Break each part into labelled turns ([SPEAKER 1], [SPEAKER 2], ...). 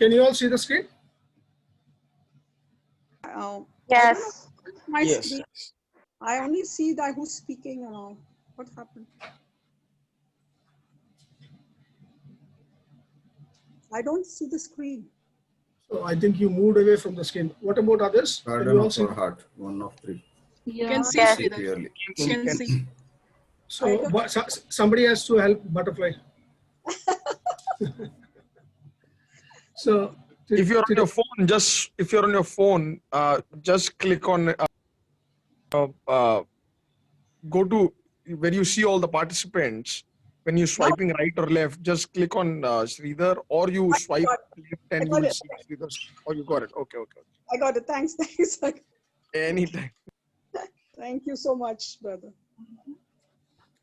[SPEAKER 1] Can you all see the screen?
[SPEAKER 2] Yes.
[SPEAKER 3] My
[SPEAKER 4] Yes.
[SPEAKER 3] screen. I only see that who's speaking and all. What happened? I don't see the screen.
[SPEAKER 1] So I think you moved away from the screen. What about others? Can
[SPEAKER 5] Garden
[SPEAKER 1] you all
[SPEAKER 5] of
[SPEAKER 1] see?
[SPEAKER 5] our heart, one of three.
[SPEAKER 6] Yeah.
[SPEAKER 3] You can see
[SPEAKER 2] Yes.
[SPEAKER 3] Sridhar.
[SPEAKER 5] Clearly.
[SPEAKER 3] You can see.
[SPEAKER 1] So somebody has to help Butterfly. So
[SPEAKER 4] If you're on your phone, just click on go to where you see all the participants. When you're swiping right or left, just click on Sridhar, or you swipe left and you
[SPEAKER 3] got
[SPEAKER 4] will
[SPEAKER 3] it.
[SPEAKER 4] see Sridhar. Oh, you got it. Okay.
[SPEAKER 3] I got it. Thanks.
[SPEAKER 4] Anytime.
[SPEAKER 3] Thank you so much, brother.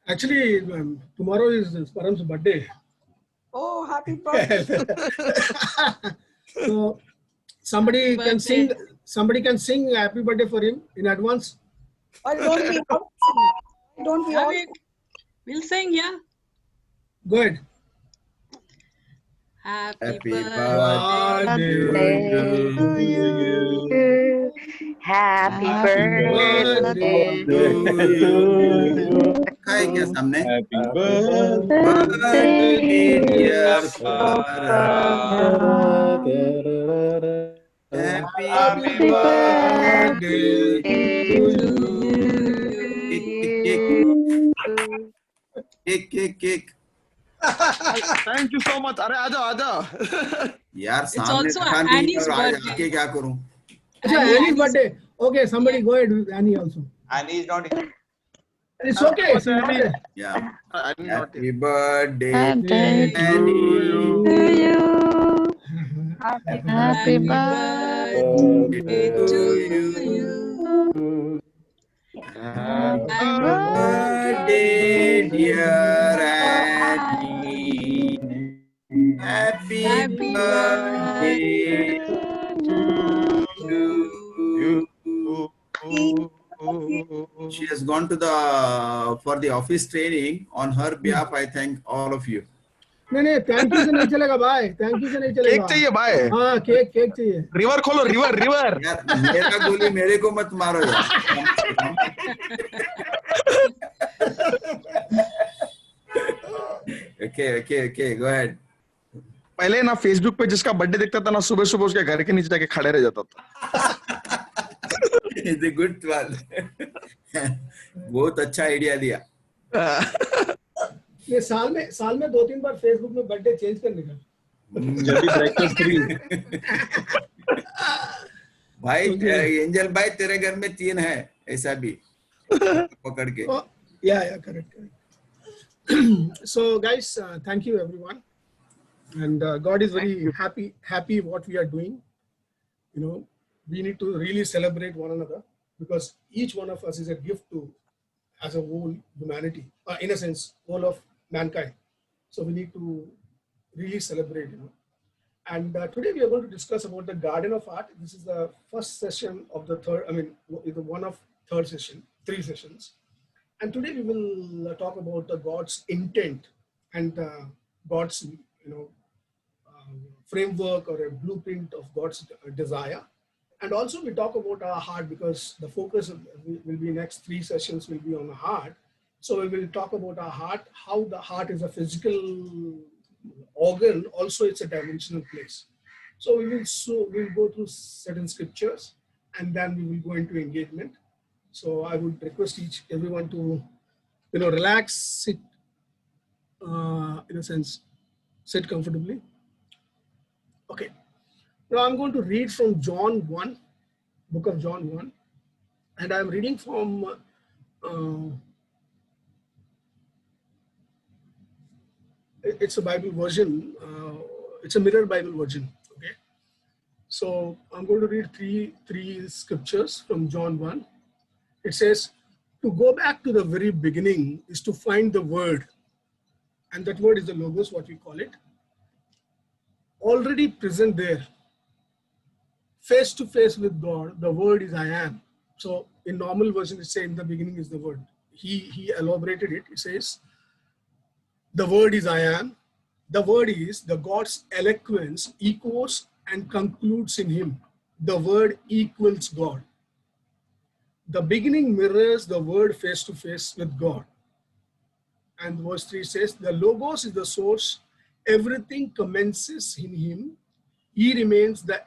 [SPEAKER 1] actually, tomorrow is Param's birthday.
[SPEAKER 3] Oh, happy birthday.
[SPEAKER 1] So somebody
[SPEAKER 6] Happy
[SPEAKER 1] can sing.
[SPEAKER 6] birthday.
[SPEAKER 1] Somebody can sing happy birthday for him in advance.
[SPEAKER 3] Why don't we all sing? Why don't we all
[SPEAKER 6] We'll sing, yeah.
[SPEAKER 1] Go ahead.
[SPEAKER 6] Happy
[SPEAKER 5] Happy
[SPEAKER 6] birthday.
[SPEAKER 5] birthday
[SPEAKER 2] to you. Happy birthday to you.
[SPEAKER 5] है क्या सामने?
[SPEAKER 7] Happy birthday.
[SPEAKER 5] Birthday, dear
[SPEAKER 2] Farah.
[SPEAKER 5] Happy
[SPEAKER 1] birthday
[SPEAKER 5] to you. Kick.
[SPEAKER 4] Thank you so much. अरे आजा.
[SPEAKER 5] यार सामने
[SPEAKER 6] also
[SPEAKER 5] रखा नहीं
[SPEAKER 6] Annie's
[SPEAKER 5] और आज
[SPEAKER 6] birthday.
[SPEAKER 5] आके क्या करूं?
[SPEAKER 1] Achha, Annie's birthday. Okay, somebody go ahead with Annie also.
[SPEAKER 7] Annie is not here.
[SPEAKER 1] It's okay. It's not
[SPEAKER 4] Annie?
[SPEAKER 1] there.
[SPEAKER 5] Yeah.
[SPEAKER 4] I'm not
[SPEAKER 5] Happy birthday,
[SPEAKER 2] Birthday
[SPEAKER 5] Annie.
[SPEAKER 2] to you.
[SPEAKER 6] Happy birthday to you.
[SPEAKER 5] Happy birthday, dear Annie. Happy birthday to you. She has gone to for the office training. On her behalf, I thank all of you.
[SPEAKER 1] नहीं thank you से नहीं चलेगा भाई thank you से नहीं चलेगा
[SPEAKER 4] cake चाहिए भाई
[SPEAKER 1] हाँ केक चाहिए
[SPEAKER 4] रिवर खोलो रिवर
[SPEAKER 5] यार मेरा गोली मेरे को मत मारो यार okay go ahead
[SPEAKER 4] पहले ना फेसबुक पे जिसका बर्थडे दिखता था ना सुबह सुबह उसके घर के नीचे जाके खड़े रह जाता था
[SPEAKER 5] it's a good one बहुत अच्छा आइडिया दिया
[SPEAKER 1] ये साल में 2-3 बार फेसबुक में बर्थडे चेंज करने का
[SPEAKER 7] जल्दी ब्रेकफास्ट फ्री
[SPEAKER 5] भाई एंजल भाई तेरे घर में 3 है ऐसा भी पकड़ के
[SPEAKER 1] yeah correct so guys thank you everyone and God is very happy what we are doing. You know, we need to really celebrate one another because each one of us is a gift to as a whole humanity in a sense whole of mankind, so we need to really celebrate, you know. And today we are going to discuss about the Garden of Art. This is the first session of the one of third session, 3 sessions. And today we will talk about the God's intent and God's, you know, framework or a blueprint of God's desire. And also we talk about our heart because the focus will be next 3 sessions will be on the heart. So we will talk about our heart, how the heart is a physical organ, also it's a dimensional place. So we'll go through certain scriptures and then we will go into engagement. So I would request everyone to, you know, relax, sit, in a sense, sit comfortably. Okay. Now I'm going to read from John 1, book of John 1, and I'm reading from it's a Bible version. It's a mirror Bible version. Okay. So I'm going to read three scriptures from John 1. It says, to go back to the very beginning is to find the word. And that word is the logos, what we call it. Already present there. Face to face with God, the word is I am. So in normal version, it says in the beginning is the word. He elaborated it. It says, the word is I am. The word is the God's eloquence echoes and concludes in him. The word equals God. The beginning mirrors the word face to face with God. And verse 3 says, the Logos is the source. Everything commences in him. He remains the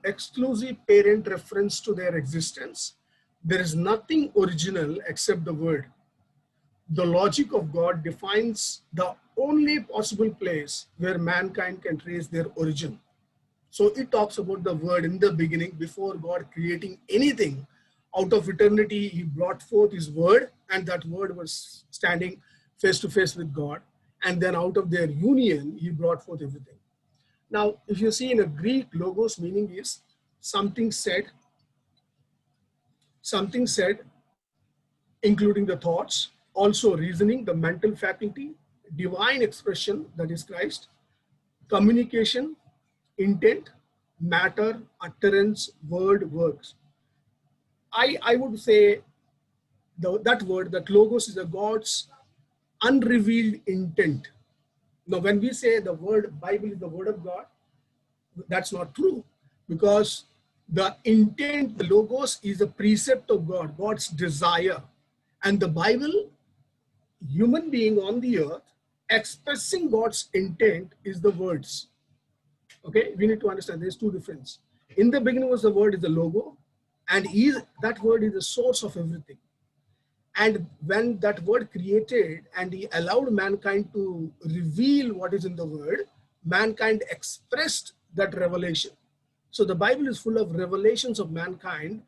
[SPEAKER 1] exclusive parent reference to their existence. There is nothing original except the word. The logic of God defines the only possible place where mankind can trace their origin. So it talks about the word in the beginning. Before God creating anything, out of eternity, he brought forth his word, and that word was standing face to face with God. And then out of their union, he brought forth everything. Now, if you see in a Greek, logos meaning is something said, including the thoughts, also reasoning, the mental faculty, divine expression, that is Christ, communication, intent, matter, utterance, word, works. I would say that word, that logos, is a God's unrevealed intent. Now, when we say the word Bible is the word of God, that's not true, because the intent, the logos, is a precept of God, God's desire. And the Bible, human being on the earth, expressing God's intent is the words. Okay, we need to understand there's two differences. In the beginning was the word, is the logo, and that word is the source of everything. And when that word created and he allowed mankind to reveal what is in the word, mankind expressed that revelation. So the Bible is full of revelations of mankind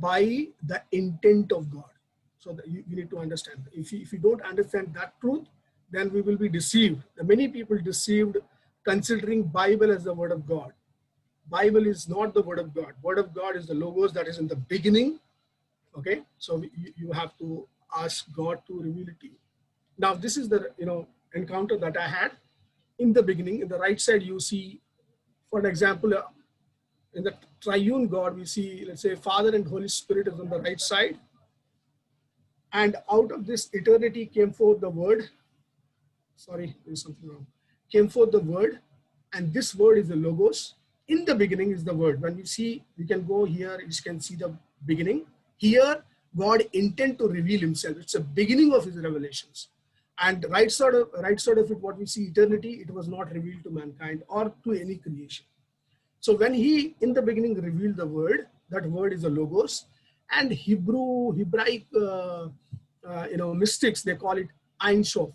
[SPEAKER 1] by the intent of God. So you need to understand. If you don't understand that truth, then we will be deceived. Many people deceived considering Bible as the word of God. Bible is not the word of God. Word of God is the logos that is in the beginning. Okay, so you have to ask God to reveal it to you. Now, this is the encounter that I had in the beginning. In the right side, you see, for example, in the triune God, we see, let's say, Father and Holy Spirit is on the right side. And out of this eternity came forth the word. Sorry, there's something wrong. Came forth the word, and this word is the logos. In the beginning is the word. When we see, we can go here, you can see the beginning. Here, God intend to reveal himself. It's a beginning of his revelations. And right side of it, what we see, eternity, it was not revealed to mankind or to any creation. So when he, in the beginning, revealed the word, that word is the logos. And Hebraic, mystics, they call it Ein Sof.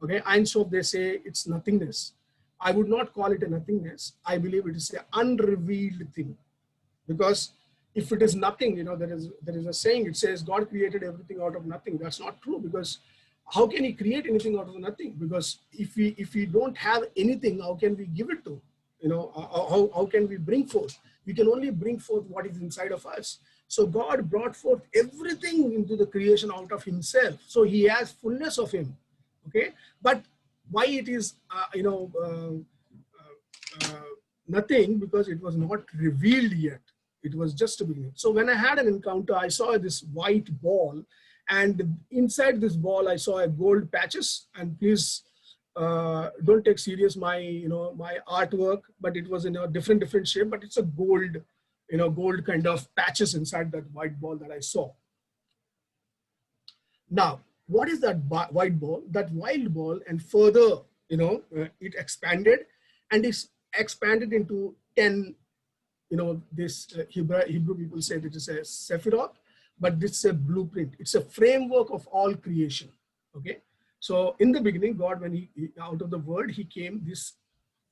[SPEAKER 1] Okay, Ein Sof, they say it's nothingness. I would not call it a nothingness. I believe it is an unrevealed thing. Because if it is nothing, there is a saying, it says God created everything out of nothing. That's not true, because how can he create anything out of nothing? Because if we don't have anything, how can we give it to? How can we bring forth? We can only bring forth what is inside of us. So God brought forth everything into the creation out of himself. So he has fullness of him. Okay, but why it is nothing? Because it was not revealed yet. It was just a beginning. So when I had an encounter, I saw this white ball, and inside this ball I saw a gold patches. And please don't take serious my my artwork, but it was in a different shape. But it's a gold, gold kind of patches inside that white ball that I saw. Now, what is that white ball? That white ball, and further, it expanded, and it's expanded into 10. This Hebrew people say that it's a Sephiroth, but this is a blueprint. It's a framework of all creation. Okay, so in the beginning, God, when he out of the word, he came this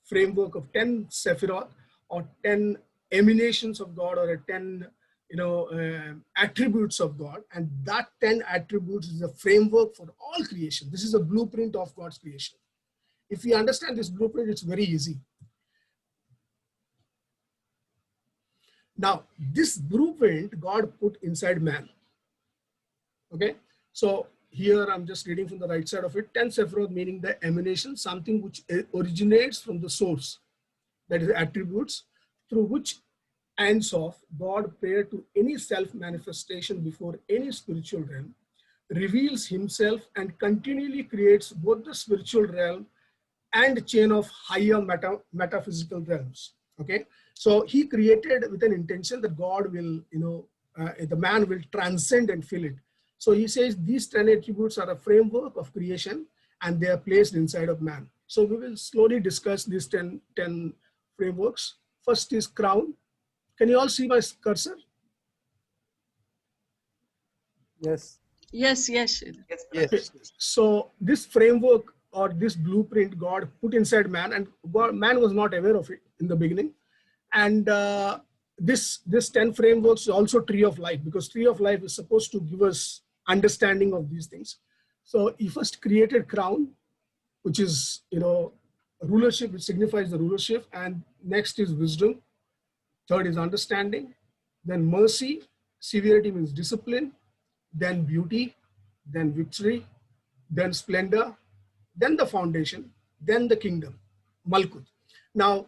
[SPEAKER 1] framework of 10 Sephiroth, or 10 emanations of God, or a 10 attributes of God, and that 10 attributes is a framework for all creation. This is a blueprint of God's creation. If we understand this blueprint, it's very easy. Now, this blueprint God put inside man. Okay, so here I'm just reading from the right side of it. 10 Sephiroth meaning the emanation, something which originates from the source, that is attributes, through which Ein Sof, God prior to any self-manifestation before any spiritual realm, reveals himself and continually creates both the spiritual realm and chain of higher metaphysical realms. Okay, so he created with an intention that God will, the man will transcend and fill it. So he says these 10 attributes are a framework of creation and they are placed inside of man. So we will slowly discuss these 10 frameworks. First is crown. Can you all see my cursor?
[SPEAKER 8] Yes.
[SPEAKER 6] Yes, yes.
[SPEAKER 4] Yes.
[SPEAKER 1] So this framework or this blueprint God put inside man, and man was not aware of it in the beginning. And this 10 frameworks is also tree of life, because tree of life is supposed to give us understanding of these things. So he first created crown, which is, rulership, which signifies the rulership. And next is wisdom. Third is understanding. Then mercy. Severity means discipline. Then beauty. Then victory. Then splendor. Then the foundation. Then the kingdom. Malkut. Now,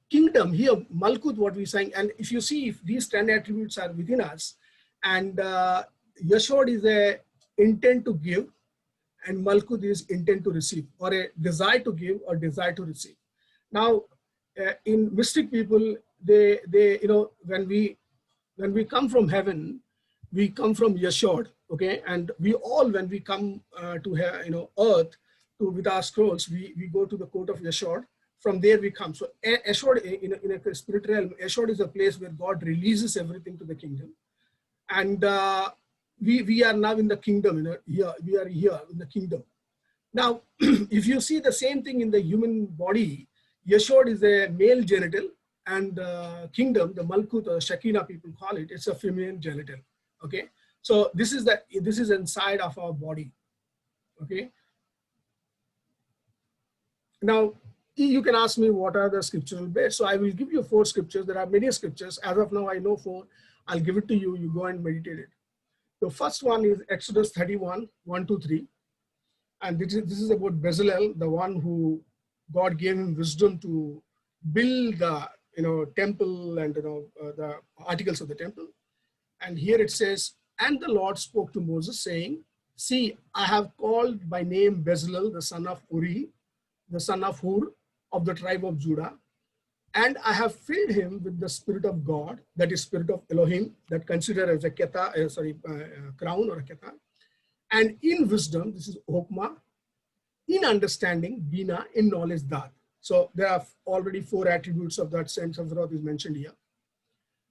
[SPEAKER 1] kingdom here, Malkut, what we're saying, and if you see, if these 10 attributes are within us, and Yashod is a intent to give, and Malkut is intent to receive, or a desire to give or desire to receive. Now, in mystic people, they when we come from heaven, we come from Yashod, okay, and we all, when we come to earth, with our scrolls, we go to the court of Yashod. From there we come. So Yashod, in a spirit realm, Yashod is a place where God releases everything to the kingdom, and we are now in the kingdom. Here we are here in the kingdom. Now, if you see the same thing in the human body, Yashod is a male genital, and kingdom, the Malkut or Shekinah people call it, it's a feminine genital. Okay, so this is inside of our body. Okay. Now, you can ask me what are the scriptural base. So I will give you 4 scriptures. There are many scriptures. As of now, I know 4. I'll give it to you. You go and meditate it. The first one is Exodus 31, 1-3. And this is about Bezalel, the one who God gave him wisdom to build the temple and the articles of the temple. And here it says, and the Lord spoke to Moses, saying, see, I have called by name Bezalel, the son of Uri, the son of Hur, of the tribe of Judah, and I have filled him with the spirit of God, that is spirit of Elohim, that considered as a crown or a ketah, and in wisdom, this is Hokmah, in understanding, Bina, in knowledge, Dat. So there are already 4 attributes of that sense of wrath is mentioned here.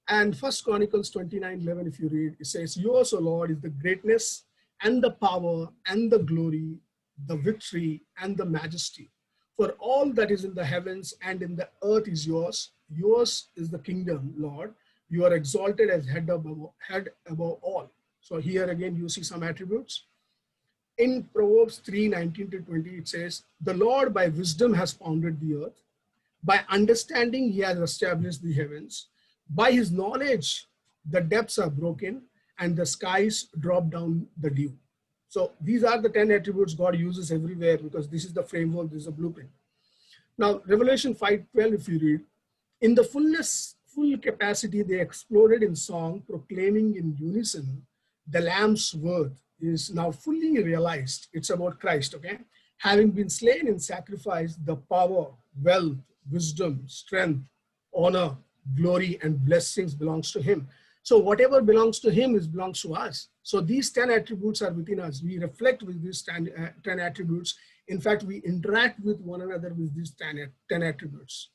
[SPEAKER 1] And 1 Chronicles 29:11, if you read, it says, yours, O Lord, is the greatness and the power and the glory, the victory and the majesty. For all that is in the heavens and in the earth is yours. Yours is the kingdom, Lord. You are exalted as head above all. So here again, you see some attributes. In Proverbs 3:19-20, it says, the Lord by wisdom has founded the earth. By understanding, he has established the heavens. By his knowledge, the depths are broken and the skies drop down the dew. So these are the 10 attributes God uses everywhere, because this is the framework, this is a blueprint. Now, Revelation 5:12, if you read, in the full capacity, they exploded in song, proclaiming in unison, the Lamb's word is now fully realized. It's about Christ, okay? Having been slain in sacrifice, the power, wealth, wisdom, strength, honor, glory, and blessings belongs to him. So whatever belongs to him belongs to us. So these 10 attributes are within us. We reflect with these 10 attributes. In fact, we interact with one another with these 10 attributes.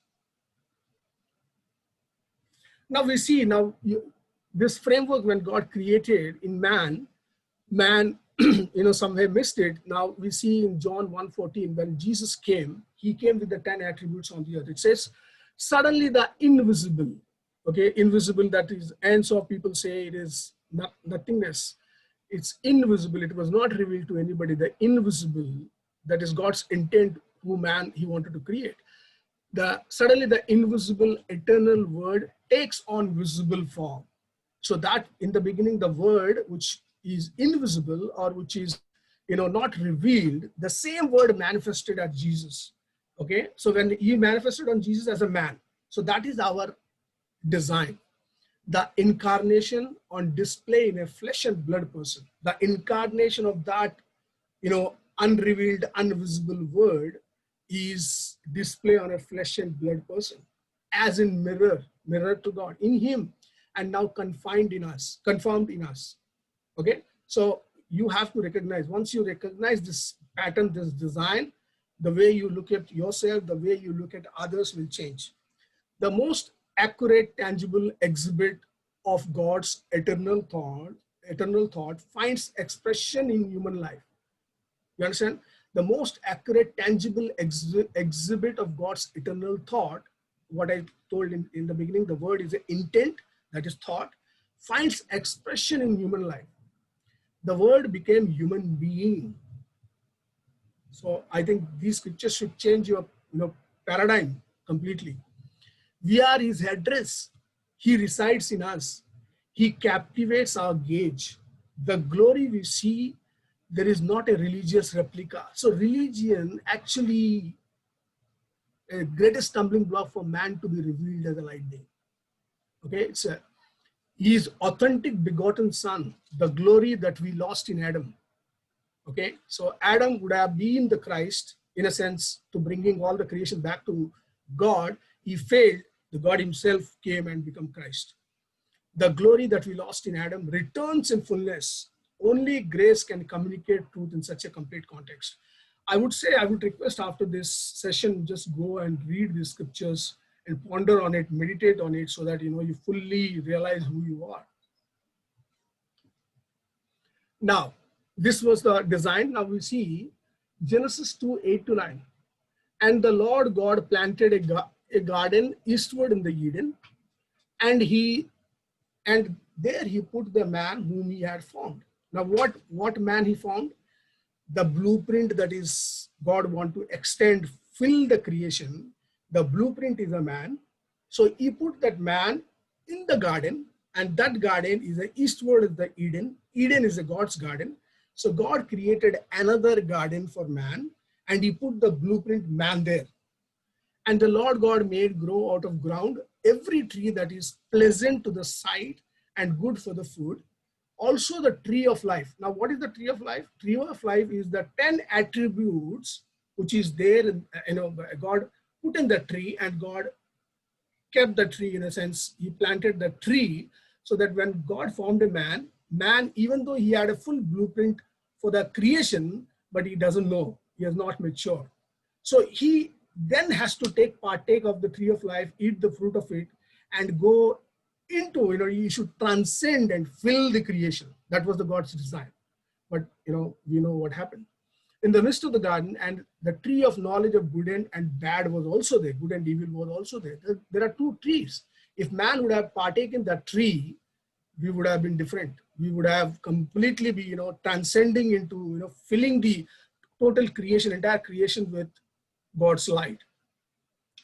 [SPEAKER 1] Now we see, this framework when God created in man, somewhere missed it. Now we see in John 1:14, when Jesus came, he came with the 10 attributes on the earth. It says, suddenly the invisible, okay, invisible, that is, and so people say it is nothingness. It's invisible. It was not revealed to anybody. The invisible, that is God's intent, who man he wanted to create. Suddenly the invisible eternal word takes on visible form. So that in the beginning, the word which is invisible or which is not revealed, the same word manifested as Jesus. Okay, so when he manifested on Jesus as a man, so that is our design. The incarnation on display in a flesh and blood person, the incarnation of that, unrevealed, invisible word is displayed on a flesh and blood person, as in mirror to God, in him, and now confirmed in us. Okay, so you have to recognize, once you recognize this pattern, this design, the way you look at yourself, the way you look at others will change. The most accurate, tangible exhibit of God's eternal thought finds expression in human life. You understand? The most accurate, tangible exhibit of God's eternal thought, what I told in the beginning, the word is intent, that is thought, finds expression in human life. The word became human being. So I think these scriptures should change your paradigm completely. We are his address. He resides in us. He captivates our gaze. The glory we see, there is not a religious replica. So religion actually a greatest stumbling block for man to be revealed as a light day. Okay, it's his authentic begotten son, the glory that we lost in Adam. Okay, so Adam would have been the Christ in a sense to bringing all the creation back to God. He failed. The God himself came and became Christ. The glory that we lost in Adam returns in fullness. Only grace can communicate truth in such a complete context. I would request after this session, just go and read these scriptures and ponder on it, meditate on it, so that you fully realize who you are. Now, this was the design. Now we see Genesis 2:8-9. And the Lord God planted a garden eastward in the Eden, and there he put the man whom he had formed. Now what man he formed? The blueprint that is God want to extend, fill the creation. The blueprint is a man. So he put that man in the garden, and that garden is the eastward of the Eden. Eden is a God's garden. So God created another garden for man, and he put the blueprint man there. And the Lord God made grow out of ground every tree that is pleasant to the sight and good for the food. Also the tree of life. Now, what is the tree of life? Tree of life is the 10 attributes which is there. God put in the tree, and God kept the tree in a sense. He planted the tree so that when God formed a man, even though he had a full blueprint for the creation, but he doesn't know. He has not matured. So he then has to partake of the tree of life, eat the fruit of it, and go into, he should transcend and fill the creation. That was the God's design. But, we know what happened. In the midst of the garden, and the tree of knowledge of good and bad was also there. Good and evil was also there. There are two trees. If man would have partaken that tree, we would have been different. We would have completely be, transcending into, filling the total creation, entire creation with God's light.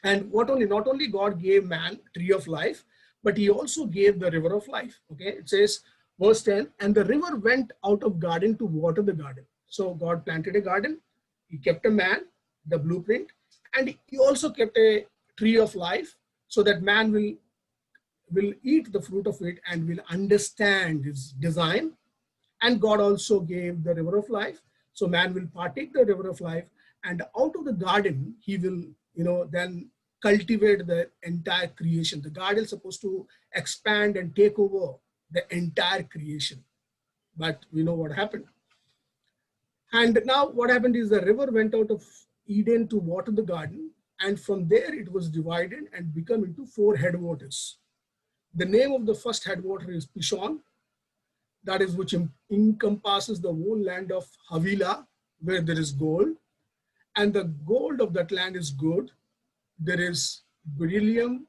[SPEAKER 1] And not only God gave man tree of life, but he also gave the river of life. Okay, it says, verse 10, and the river went out of garden to water the garden. So God planted a garden, he kept a man, the blueprint, and he also kept a tree of life so that man will eat the fruit of it and will understand his design. And God also gave the river of life. So man will partake the river of life, and out of the garden, he will, then cultivate the entire creation. The garden is supposed to expand and take over the entire creation. But we know what happened. And now what happened is the river went out of Eden to water the garden, and from there it was divided and become into 4 headwaters. The name of the first headwater is Pishon, that is which encompasses the whole land of Havilah, where there is gold, and the gold of that land is good. There is beryllium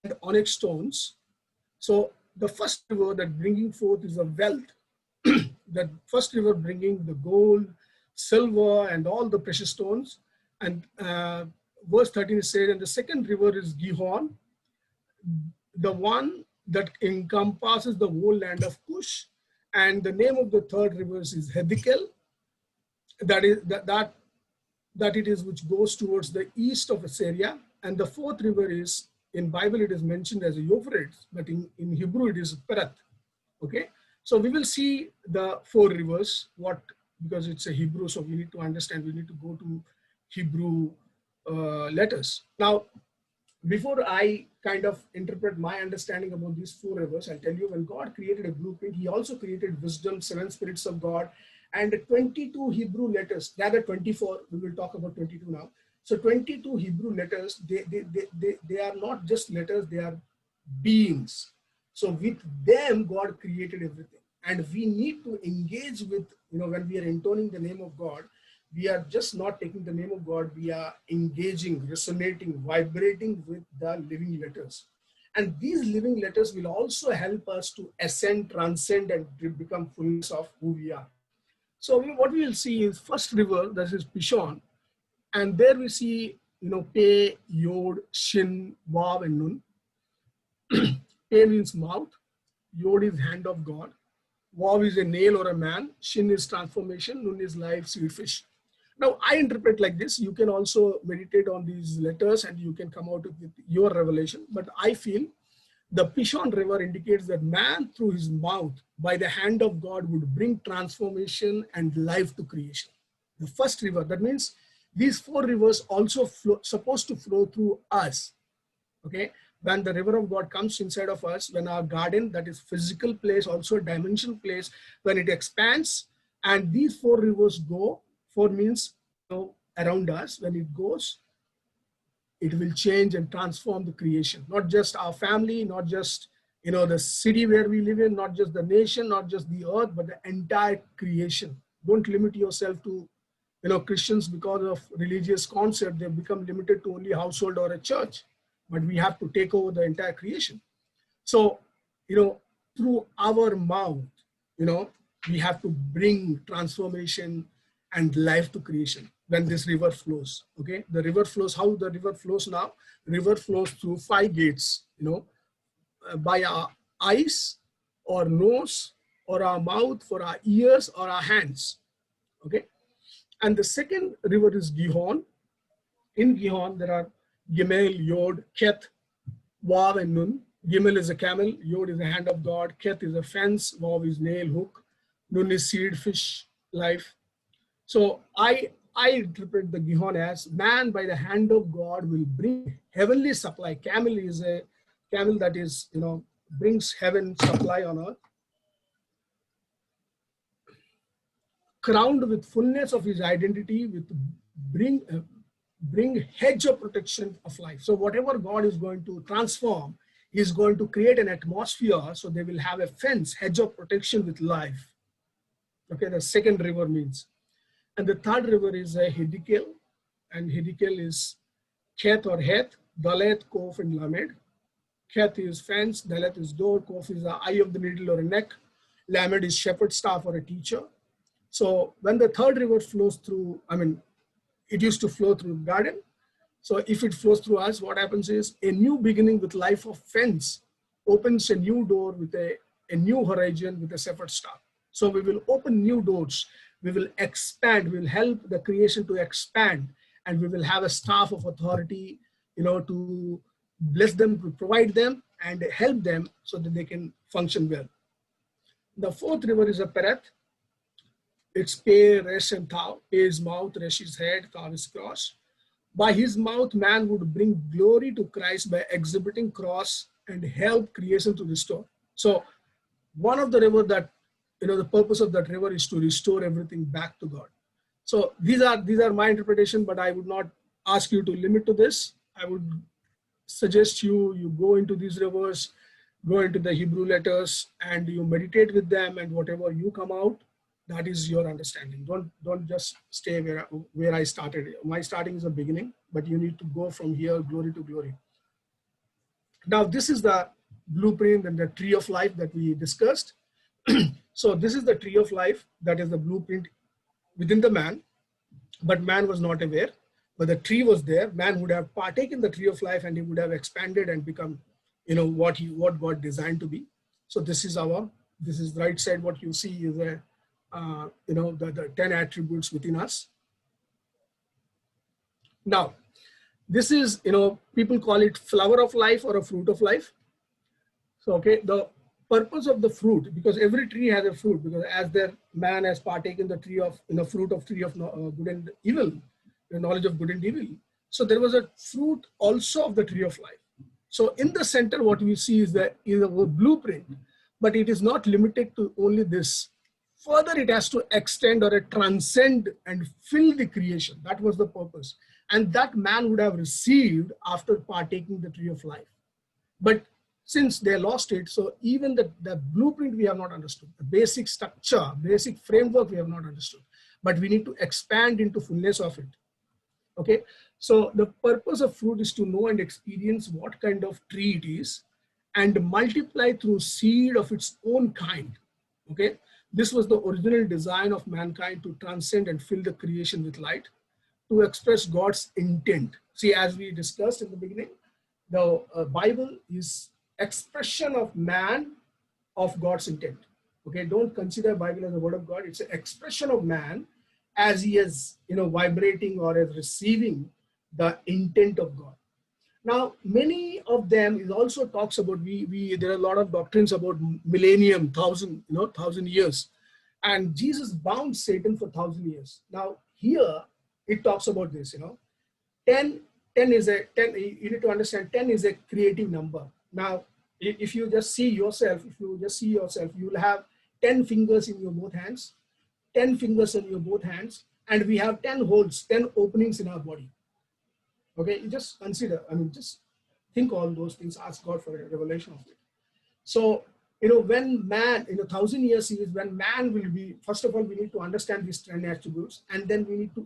[SPEAKER 1] and onyx stones. So the first river that bringing forth is a wealth. That first river bringing the gold, silver, and all the precious stones. And verse 13 says, and the second river is Gihon, the one that encompasses the whole land of Cush. And the name of the third river is Hiddekel, that it is which goes towards the east of Assyria. And the fourth river is, in Bible it is mentioned as a Euphrates, but in Hebrew it is Perath. Okay, so we will see the 4 rivers, what because it's a Hebrew, so we need to understand, we need to go to Hebrew letters. Now, before I kind of interpret my understanding about these 4 rivers, I'll tell you, when God created a blueprint, he also created wisdom, 7 spirits of God, and 22 Hebrew letters. Rather 24, we will talk about 22 now. So 22 Hebrew letters, they are not just letters, they are beings. So with them, God created everything. And we need to engage with, when we are intoning the name of God, we are just not taking the name of God, we are engaging, resonating, vibrating with the living letters. And these living letters will also help us to ascend, transcend, and become fullness of who we are. So what we will see is first river, that is Pishon. And there we see, Pe, Yod, Shin, Vav, and Nun. Pe means mouth, Yod is hand of God, Vav is a nail or a man, Shin is transformation, Nun is life, seed, fish. Now I interpret like this. You can also meditate on these letters and you can come out with your revelation. But I feel the Pishon river indicates that man through his mouth by the hand of God would bring transformation and life to creation. The first river, that means these 4 rivers also supposed to flow through us. Okay. When the river of God comes inside of us, when our garden, that is physical place, also dimension place, when it expands and these 4 rivers go, 4 means around us, when it goes, it will change and transform the creation. Not just our family, not just the city where we live in, not just the nation, not just the earth, but the entire creation. Don't limit yourself to Christians because of religious concept. They've become limited to only household or a church, but we have to take over the entire creation. So through our mouth, we have to bring transformation and life to creation when this river flows. Okay, the river flows. How the river flows now? River flows through 5 gates, by our eyes or nose or our mouth, for our ears or our hands. Okay, and the second river is Gihon. In Gihon there are Gimel, Yod, Keth, Vav, and Nun. Gimel is a camel, Yod is the hand of God, Keth is a fence, Vav is nail, hook, Nun is seed, fish, life. So I interpret the Gihon as man by the hand of God will bring heavenly supply. Camel is a camel that is, brings heaven supply on earth. Crowned with fullness of his identity, with bring hedge of protection of life. So whatever God is going to transform, he is going to create an atmosphere. So they will have a fence, hedge of protection with life. Okay, the second river means. And the third river is a Hiddekel, and Hiddekel is Keth or Heth, Dalet, Kof, and Lamed. Keth is fence, Dalet is door, Kof is the eye of the needle or a neck, Lamed is shepherd's staff or a teacher. So when the third river flows through, it used to flow through the garden. So if it flows through us, what happens is a new beginning with life of fence opens a new door with a new horizon with a shepherd's staff. So we will open new doors. We will expand, we will help the creation to expand, and we will have a staff of authority, to bless them, to provide them and help them so that they can function well. The fourth river is a Pereth. It's Pe, Resh, and Tau. Pe is mouth, Resh is head, Tau is cross. By his mouth, man would bring glory to Christ by exhibiting cross and help creation to restore. So one of the river that, the purpose of that river is to restore everything back to God. So these are my interpretation, but I would not ask you to limit to this. I would suggest you go into these rivers, go into the Hebrew letters, and you meditate with them, and whatever you come out, that is your understanding. Don't just stay where I started. My starting is a beginning, but you need to go from here, glory to glory. Now this is the blueprint and the tree of life that we discussed. So this is the tree of life, that is the blueprint within the man, but man was not aware. But the tree was there. Man would have partaken the tree of life, and he would have expanded and become, what God designed to be. So this is right side. What you see is the 10 attributes within us. Now, this is, people call it flower of life or a fruit of life. So, okay, purpose of the fruit, because every tree has a fruit, because as the man has partaken the tree of, fruit of tree of good and evil, the knowledge of good and evil. So there was a fruit also of the tree of life. So in the center, what we see is a blueprint, but it is not limited to only this. Further, it has to extend or transcend and fill the creation. That was the purpose. And that man would have received after partaking the tree of life. But since they lost it, so even the blueprint we have not understood, the basic structure, basic framework we have not understood, but we need to expand into fullness of it. Okay, so the purpose of fruit is to know and experience what kind of tree it is and multiply through seed of its own kind. Okay, this was the original design of mankind, to transcend and fill the creation with light, to express God's intent. See, as we discussed in the beginning, the Bible is expression of man of God's intent. Okay, don't consider Bible as the word of God. It's an expression of man as he is, vibrating or as receiving the intent of God. Now, many of them is also talks about, there are a lot of doctrines about millennium, 1,000 years. And Jesus bound Satan for 1,000 years. Now, here it talks about this, 10 is a 10, you need to understand 10 is a creative number. Now, if you just see yourself, you will have 10 fingers in your both hands, 10 fingers in your both hands, and we have 10 holes, 10 openings in our body. Okay, you just consider, just think all those things, ask God for a revelation of it. So, when man, 1,000 years is when man will be, first of all, we need to understand these 10 attributes, and then we need to,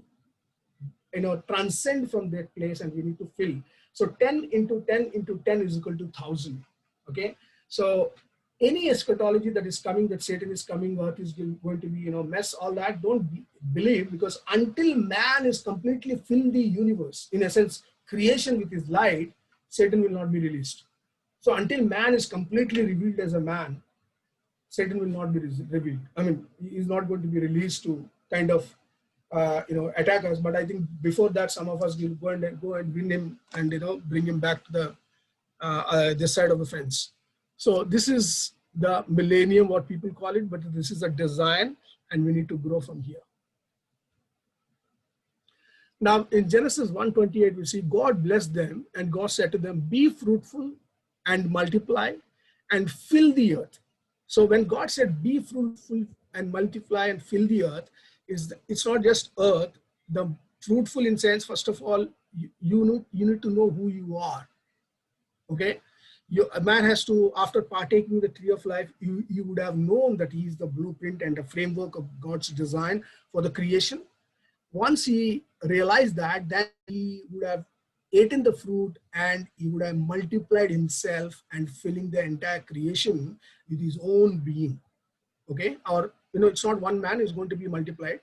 [SPEAKER 1] transcend from that place, and we need to fill. So 10 into 10 into 10 is equal to 1,000. Okay, so any eschatology that is coming, that Satan is coming, earth is going to be, mess, all that, don't believe, because until man is completely filled the universe, in a sense, creation with his light, Satan will not be released. So until man is completely revealed as a man, Satan will not be revealed. He is not going to be released to kind of, attack us. But I think before that, some of us will go and win him and, bring him back to the this side of the fence. So this is the millennium, what people call it, but this is a design, and we need to grow from here. Now in Genesis 1:28, we see God blessed them, and God said to them, be fruitful and multiply and fill the earth. So when God said, be fruitful and multiply and fill the earth, it's not just earth. The fruitful in sense, first of all, you need to know who you are. Okay, a man has to, after partaking the tree of life, you would have known that he is the blueprint and the framework of God's design for the creation. Once he realized that, then he would have eaten the fruit, and he would have multiplied himself and filling the entire creation with his own being. Okay, or it's not one man is going to be multiplied,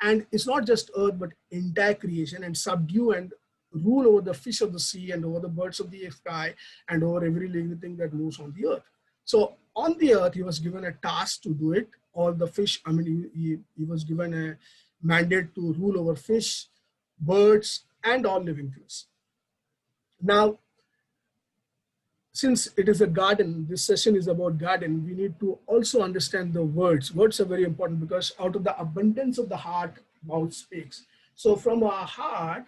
[SPEAKER 1] and it's not just earth but entire creation, and subdue and rule over the fish of the sea and over the birds of the sky and over every living thing that moves on the earth. So on the earth, he was given a task to do it. All the fish, he was given a mandate to rule over fish, birds, and all living things. Now, since it is a garden, this session is about garden, we need to also understand the words. Words are very important, because out of the abundance of the heart, mouth speaks. So from our heart,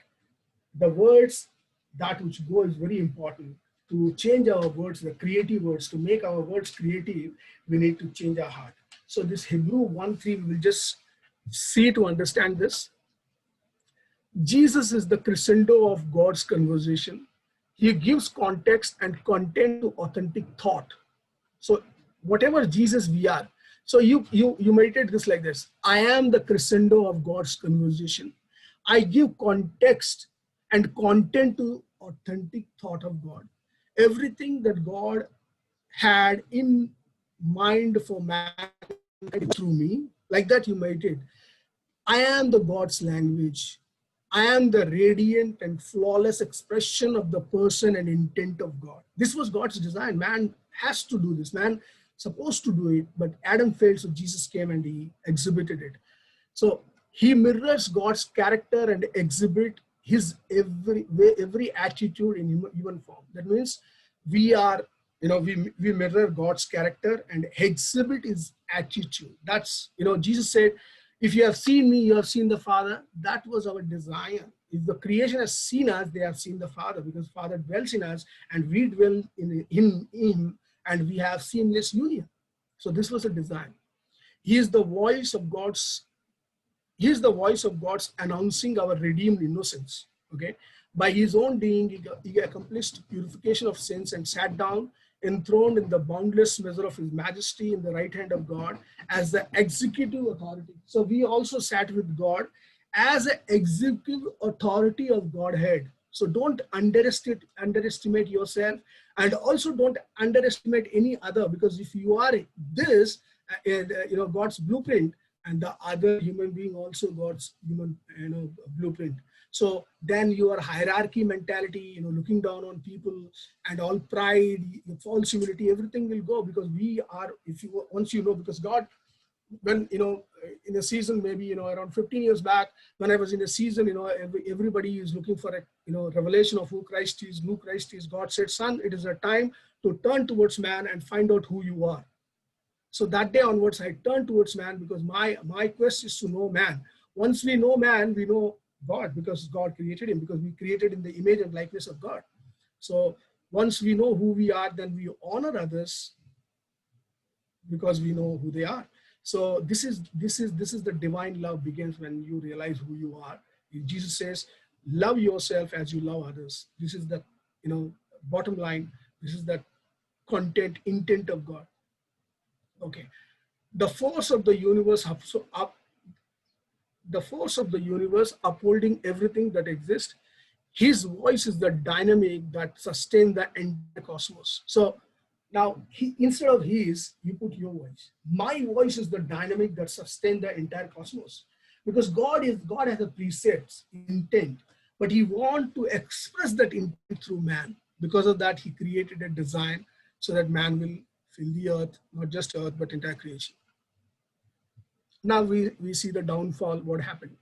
[SPEAKER 1] the words, that which go, is very important. To change our words, the creative words, to make our words creative, we need to change our heart. So this Hebrew 1:3, we will just see to understand this. Jesus is the crescendo of God's conversation. He gives context and content to authentic thought. So whatever Jesus we are. So you meditate this like this. I am the crescendo of God's conversation. I give context and content to authentic thought of God. Everything that God had in mind for man through me, like that you meditate. I am the God's language. I am the radiant and flawless expression of the person and intent of God. This was God's design. Man has to do this. Man supposed to do it, but Adam failed, so Jesus came and he exhibited it. So he mirrors God's character and exhibit his every attitude in human form. That means we are we mirror God's character and exhibit his attitude. That's, Jesus said, if you have seen me, you have seen the Father. That was our desire. If the creation has seen us, they have seen the Father, because Father dwells in us and we dwell in him, and we have seamless union. So this was a design. He is the voice of God's announcing our redeemed innocence. Okay. By his own doing, he accomplished purification of sins and sat down, enthroned in the boundless measure of his majesty in the right hand of God as the executive authority. So we also sat with God as an executive authority of Godhead. So don't underestimate yourself, and also don't underestimate any other, because if you are this, God's blueprint, and the other human being also God's human blueprint. So then your hierarchy mentality, looking down on people and all pride, false humility, everything will go, because we are, because God, when, in a season, maybe, around 15 years back, when I was in a season, everybody is looking for a, revelation of who Christ is. God said, son, it is a time to turn towards man and find out who you are. So that day onwards, I turned towards man, because my quest is to know man. Once we know man, we know God, because God created him, because we created in the image and likeness of God. So once we know who we are, then we honor others because we know who they are. So this is the divine love begins when you realize who you are. Jesus says, love yourself as you love others. This is the bottom line. This is the intent of God. Okay, the force of the universe upholding everything that exists. His voice is the dynamic that sustains the entire cosmos. So now, instead of his, you put your voice. My voice is the dynamic that sustains the entire cosmos, because God has a precepts, intent, but he wants to express that intent through man. Because of that, he created a design so that man will fill the earth, not just earth, but entire creation. Now we see the downfall, what happened.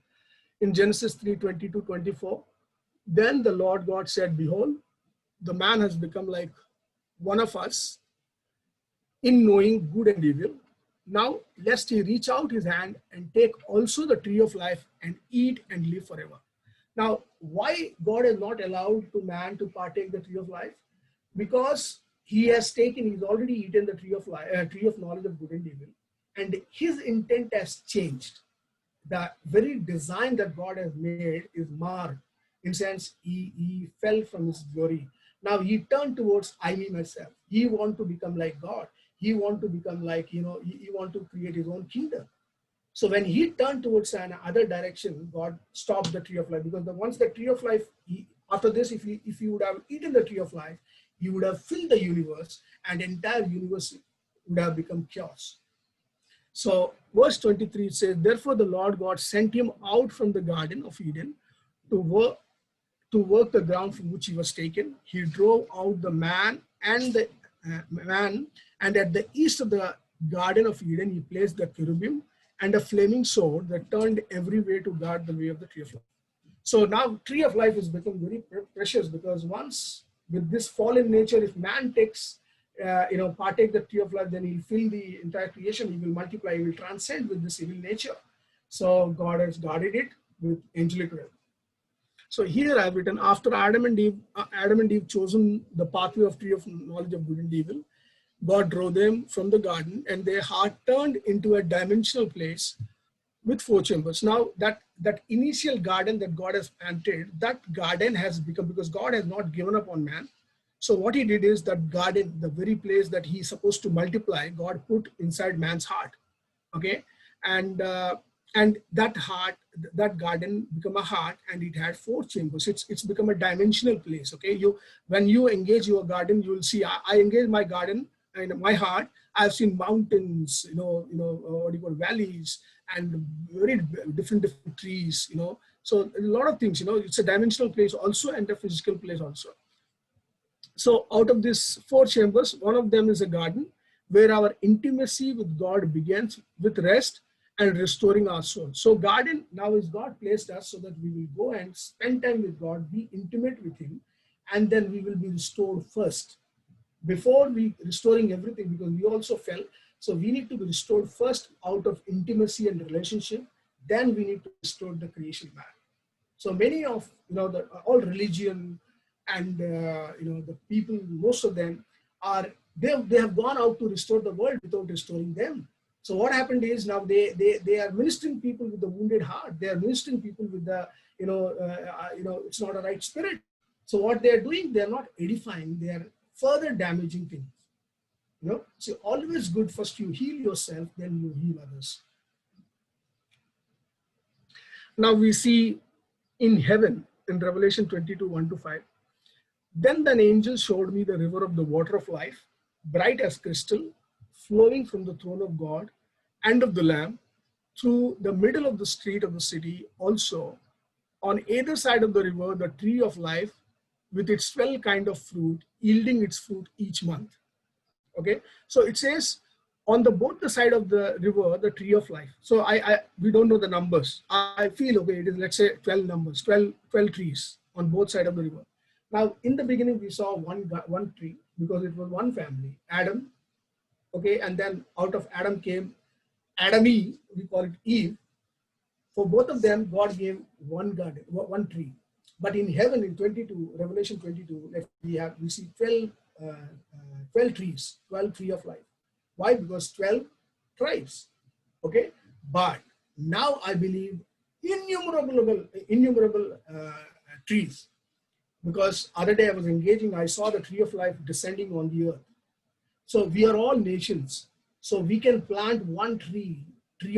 [SPEAKER 1] In Genesis 3:20-24, then the Lord God said, behold, the man has become like one of us in knowing good and evil. Now, lest he reach out his hand and take also the tree of life and eat and live forever. Now, why God has not allowed to man to partake the tree of life? Because he's already eaten the tree of life, tree of knowledge of good and evil, and his intent has changed. The very design that God has made is marred. In sense, he fell from his glory. Now he turned towards I, me, myself. He want to become like God. He want to become like, he want to create his own kingdom. So when he turned towards another direction, God stopped the tree of life, because once the tree of life, after this, if he would have eaten the tree of life, he would have filled the universe, and the entire universe would have become chaos. So verse 23 says, therefore the Lord God sent him out from the Garden of Eden to work the ground from which he was taken. He drove out the man, and at the east of the Garden of Eden, he placed the cherubim and a flaming sword that turned every way to guard the way of the tree of life. So now tree of life has become very precious, because once with this fallen nature, if man takes, partake the tree of life, then he'll fill the entire creation, he will multiply, he will transcend with this evil nature. So God has guarded it with angelic realm. So here I've written, after Adam and Eve chosen the pathway of tree of knowledge of good and evil, God drove them from the garden, and their heart turned into a dimensional place with 4 chambers. Now that initial garden that God has planted, that garden has become, because God has not given up on man. So what he did is that garden, the very place that he's supposed to multiply, God put inside man's heart. Okay. And that heart, that garden become a heart, and it had 4 chambers. It's become a dimensional place. Okay. When you engage your garden, you will see, I engage my garden and my heart. I've seen mountains, valleys, and very different trees, So a lot of things, it's a dimensional place also, and a physical place also. So out of these 4 chambers, one of them is a garden where our intimacy with God begins with rest and restoring our soul. So garden now is God placed us so that we will go and spend time with God, be intimate with him, and then we will be restored first. before we restoring everything, because we also fell. So we need to be restored first out of intimacy and relationship. Then we need to restore the creation back. So many of, all religion and, the people, most of them are, they have gone out to restore the world without restoring them. So what happened is now they are ministering people with the wounded heart. They are ministering people with the, it's not a right spirit. So what they are doing, they are not edifying. They are further damaging things. So always good. First you heal yourself, then you heal others. Now we see in heaven in Revelation 22, 1-5. Then an angel showed me the river of the water of life, bright as crystal, flowing from the throne of God and of the Lamb through the middle of the street of the city. Also, on either side of the river, the tree of life with its 12 kind of fruit, yielding its fruit each month. Okay, so it says on both the side of the river, the tree of life. So we don't know the numbers. I feel, okay, it is, let's say 12 numbers, 12 trees on both sides of the river. Now, in the beginning, we saw one tree because it was one family, Adam. Okay, and then out of Adam came Adami, we call it Eve. For both of them, God gave one garden, one tree. But in heaven, in 22, Revelation 22, we see 12 trees, 12 tree of life. Why? Because 12 tribes. Okay, but now I believe innumerable trees. Because other day I was engaging, I saw the tree of life descending on the earth. So we are all nations. So we can plant one tree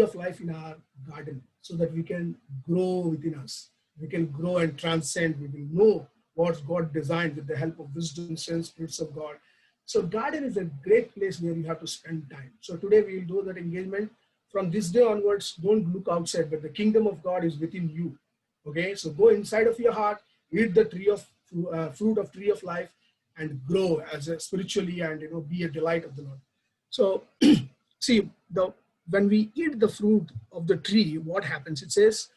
[SPEAKER 1] of life in our garden so that we can grow within us. We can grow and transcend. We will know what God designed with the help of wisdom, sense, spirits of God. So garden is a great place where you have to spend time. So today we will do that engagement. From this day onwards, don't look outside, but the kingdom of God is within you. Okay, so go inside of your heart, eat the fruit of tree of life, and grow as spiritually, and be a delight of the Lord. So see, when we eat the fruit of the tree, what happens? It says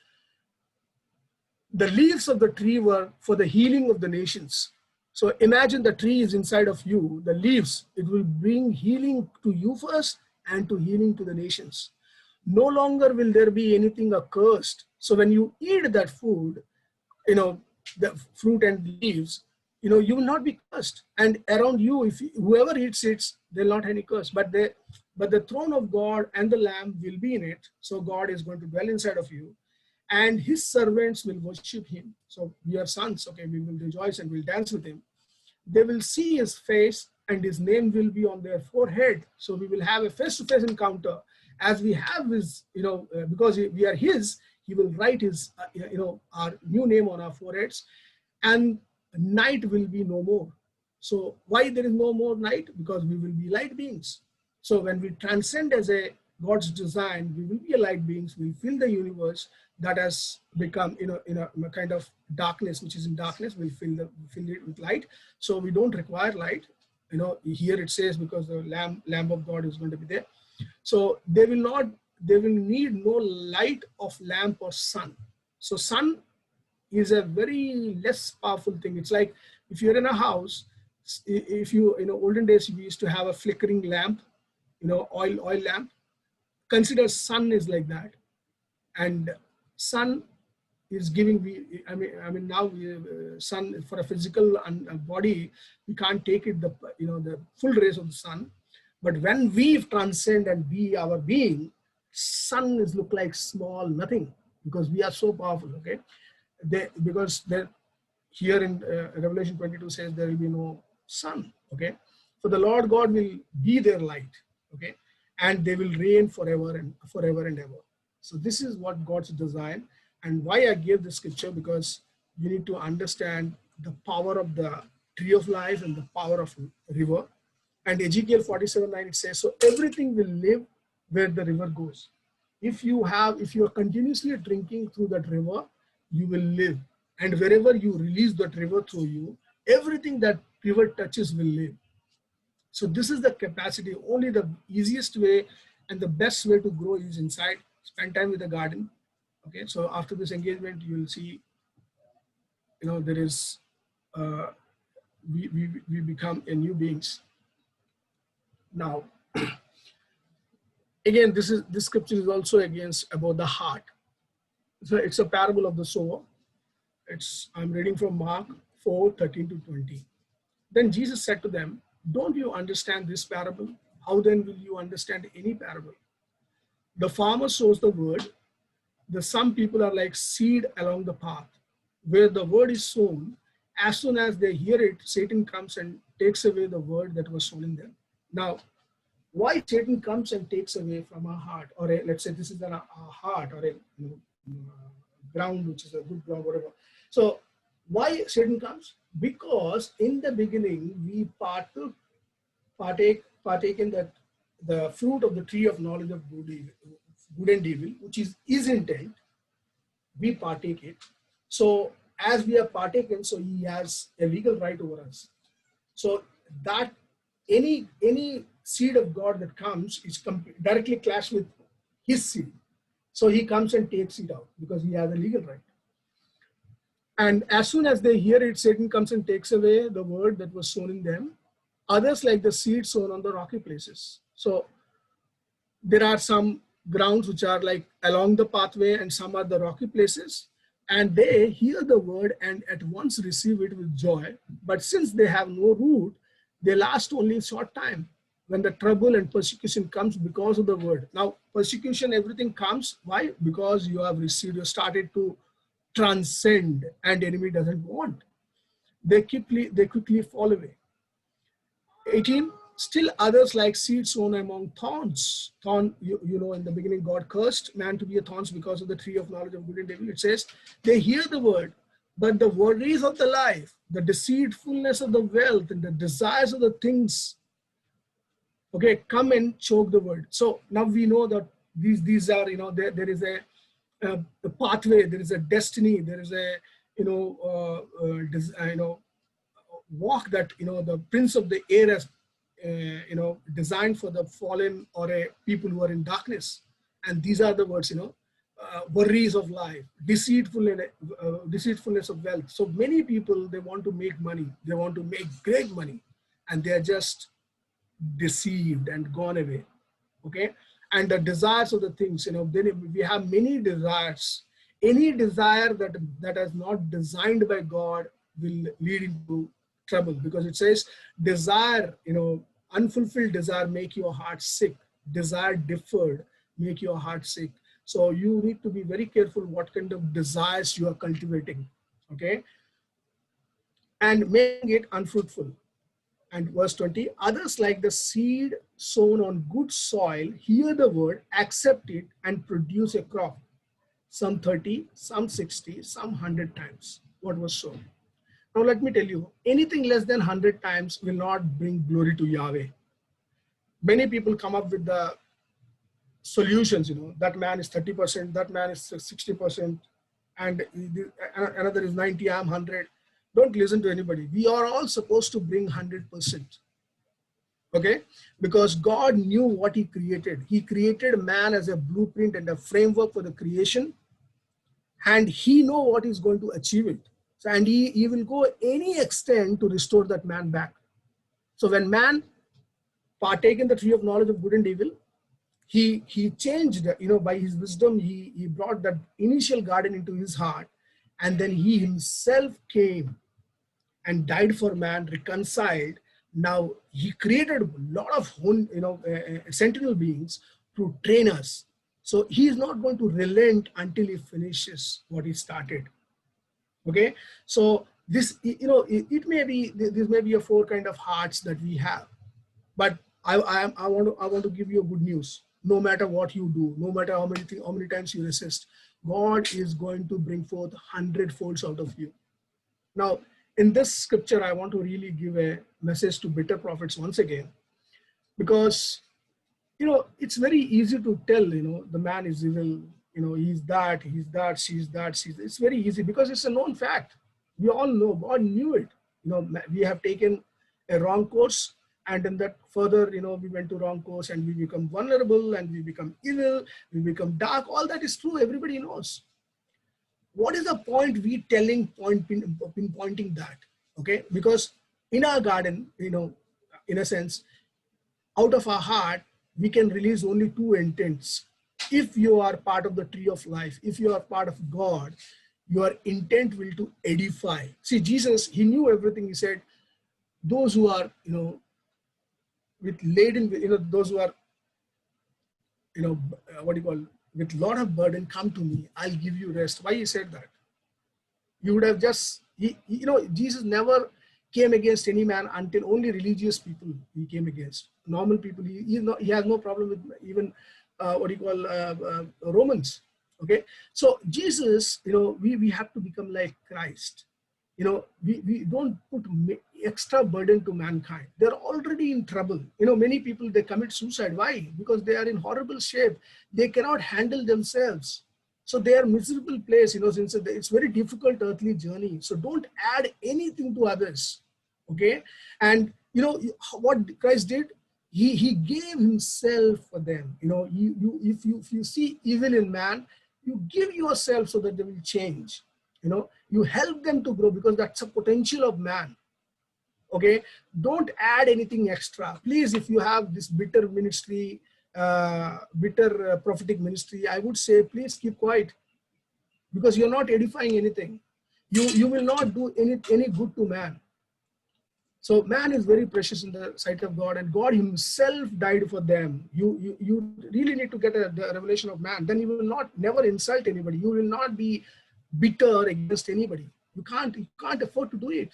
[SPEAKER 1] the leaves of the tree were for the healing of the nations. So imagine the tree is inside of you, the leaves, it will bring healing to you first and to healing to the nations. No longer will there be anything accursed. So when you eat that food, the fruit and leaves, you will not be cursed. And around you, whoever eats it, they'll not have any curse. But the throne of God and the Lamb will be in it. So God is going to dwell inside of you, and his servants will worship him. So we are sons, okay, we will rejoice and we'll dance with him. They will see his face, and his name will be on their forehead. So we will have a face-to-face encounter as we have his, because we are his, he will write his, our new name on our foreheads, and night will be no more. So why there is no more night? Because we will be light beings. So when we transcend as a God's design, we will be a light beings. We'll fill the universe that has become, in a kind of darkness, which is in darkness. We'll fill it with light. So we don't require light. Here it says because the Lamb of God is going to be there. So they will need no light of lamp or sun. So sun is a very less powerful thing. It's like if you're in a house, if you, olden days, we used to have a flickering lamp, oil lamp. Consider sun is like that. And sun is giving, now sun for a physical body, we can't take it, the full rays of the sun. But when we transcend and be our being, sun is look like small, nothing, because we are so powerful, okay? Here in Revelation 22 says there will be no sun, okay? For the Lord God will be their light, okay? And they will reign forever and ever. So this is what God's design. And why I gave the scripture, because you need to understand the power of the tree of life and the power of river. And Ezekiel 47:9, it says, so everything will live where the river goes. If you are continuously drinking through that river, you will live. And wherever you release that river through you, everything that river touches will live. So this is the capacity. Only the easiest way and the best way to grow is inside. Spend time with the garden. Okay, so after this engagement, you will see, there is, we become a new beings. Now, again, this scripture is also against about the heart. So it's a parable of the sower. I'm reading from Mark 4:13-20. Then Jesus said to them, "Don't you understand this parable? How then will you understand any parable? The farmer sows the word. Some people are like seed along the path. Where the word is sown, as soon as they hear it, Satan comes and takes away the word that was sown in them." Now, why Satan comes and takes away from our heart, or let's say this is a heart or a ground, which is a good ground, whatever. So why Satan comes? Because in the beginning we partake in the fruit of the tree of knowledge of good and evil, which is his intent. We partake it. So as we have partaken, so he has a legal right over us. So that any seed of God that comes is directly clash with his seed. So he comes and takes it out because he has a legal right. And as soon as they hear it, Satan comes and takes away the word that was sown in them. Others like the seed sown on the rocky places. So there are some grounds which are like along the pathway, and some are the rocky places. And they hear the word and at once receive it with joy. But since they have no root, they last only a short time when the trouble and persecution comes because of the word. Now, persecution, everything comes. Why? Because you have received, you started to transcend, and the enemy doesn't want. They quickly fall away. 18, still others like seed sown among thorns. Thorn, you know, in the beginning, God cursed man to be a thorns because of the tree of knowledge of good and evil. It says, they hear the word, but the worries of the life, the deceitfulness of the wealth, and the desires of the things, okay, come and choke the word. So now we know that these are, you know, there is a pathway, there is a destiny, there is a, walk that, the prince of the air has, designed for the fallen or a people who are in darkness. And these are the words, worries of life, deceitfulness of wealth. So many people, they want to make money, they want to make great money, and they are just deceived and gone away. Okay. And the desires of the things, then we have many desires. Any desire that is not designed by God will lead into trouble, because it says desire, unfulfilled desire make your heart sick. Desire deferred make your heart sick. So you need to be very careful what kind of desires you are cultivating. Okay. And making it unfruitful. And verse 20, others like the seed sown on good soil, hear the word, accept it, and produce a crop. Some 30, some 60, some 100 times what was sown. Now let me tell you, anything less than 100 times will not bring glory to Yahweh. Many people come up with the solutions, that man is 30%, that man is 60%, and another is 90, I'm 100. Don't listen to anybody. We are all supposed to bring 100%. Okay? Because God knew what he created. He created man as a blueprint and a framework for the creation. And he knows what he's going to achieve it. So, and he will go any extent to restore that man back. So when man partake in the tree of knowledge of good and evil, he changed, by his wisdom, he brought that initial garden into his heart. And then he himself came and died for man, reconciled. Now he created a lot of sentinel beings to train us. So he is not going to relent until he finishes what he started. Okay, so this, it may be, this may be a 4 kind of hearts that we have, but I want to give you a good news. No matter what you do, no matter how many times you resist, God is going to bring forth 100-folds out of you. Now, in this scripture, I want to really give a message to bitter prophets once again, because, it's very easy to tell, the man is evil, he's that, she's that, it's very easy because it's a known fact. We all know, God knew it. We have taken a wrong course, and in that further, we went to wrong course and we become vulnerable and we become evil, we become dark. All that is true. Everybody knows. What is the point we pinpointing that? Okay, because in our garden, in a sense, out of our heart, we can release only two intents. If you are part of the tree of life, if you are part of God, your intent will to edify. See, Jesus, he knew everything. He said, those who are, with laden, those who are, what do you call, with lot of burden, come to me, I'll give you rest. Why he said that? You would have just, Jesus never came against any man until only religious people he came against. Normal people, he has no problem with even, Romans. Okay. So Jesus, we have to become like Christ. We don't put extra burden to mankind. They're already in trouble. Many people, they commit suicide. Why? Because they are in horrible shape. They cannot handle themselves. So they are miserable place, since it's very difficult earthly journey. So don't add anything to others. Okay. And what Christ did? He gave himself for them. If you see evil in man, you give yourself so that they will change. You help them to grow, because that's a potential of man. Okay. Don't add anything extra. Please, if you have this bitter ministry, prophetic ministry, I would say, please keep quiet, because you're not edifying anything. You will not do any good to man. So man is very precious in the sight of God, and God himself died for them. You really need to get the revelation of man. Then you will never insult anybody. You will not be bitter against anybody. You can't afford to do it.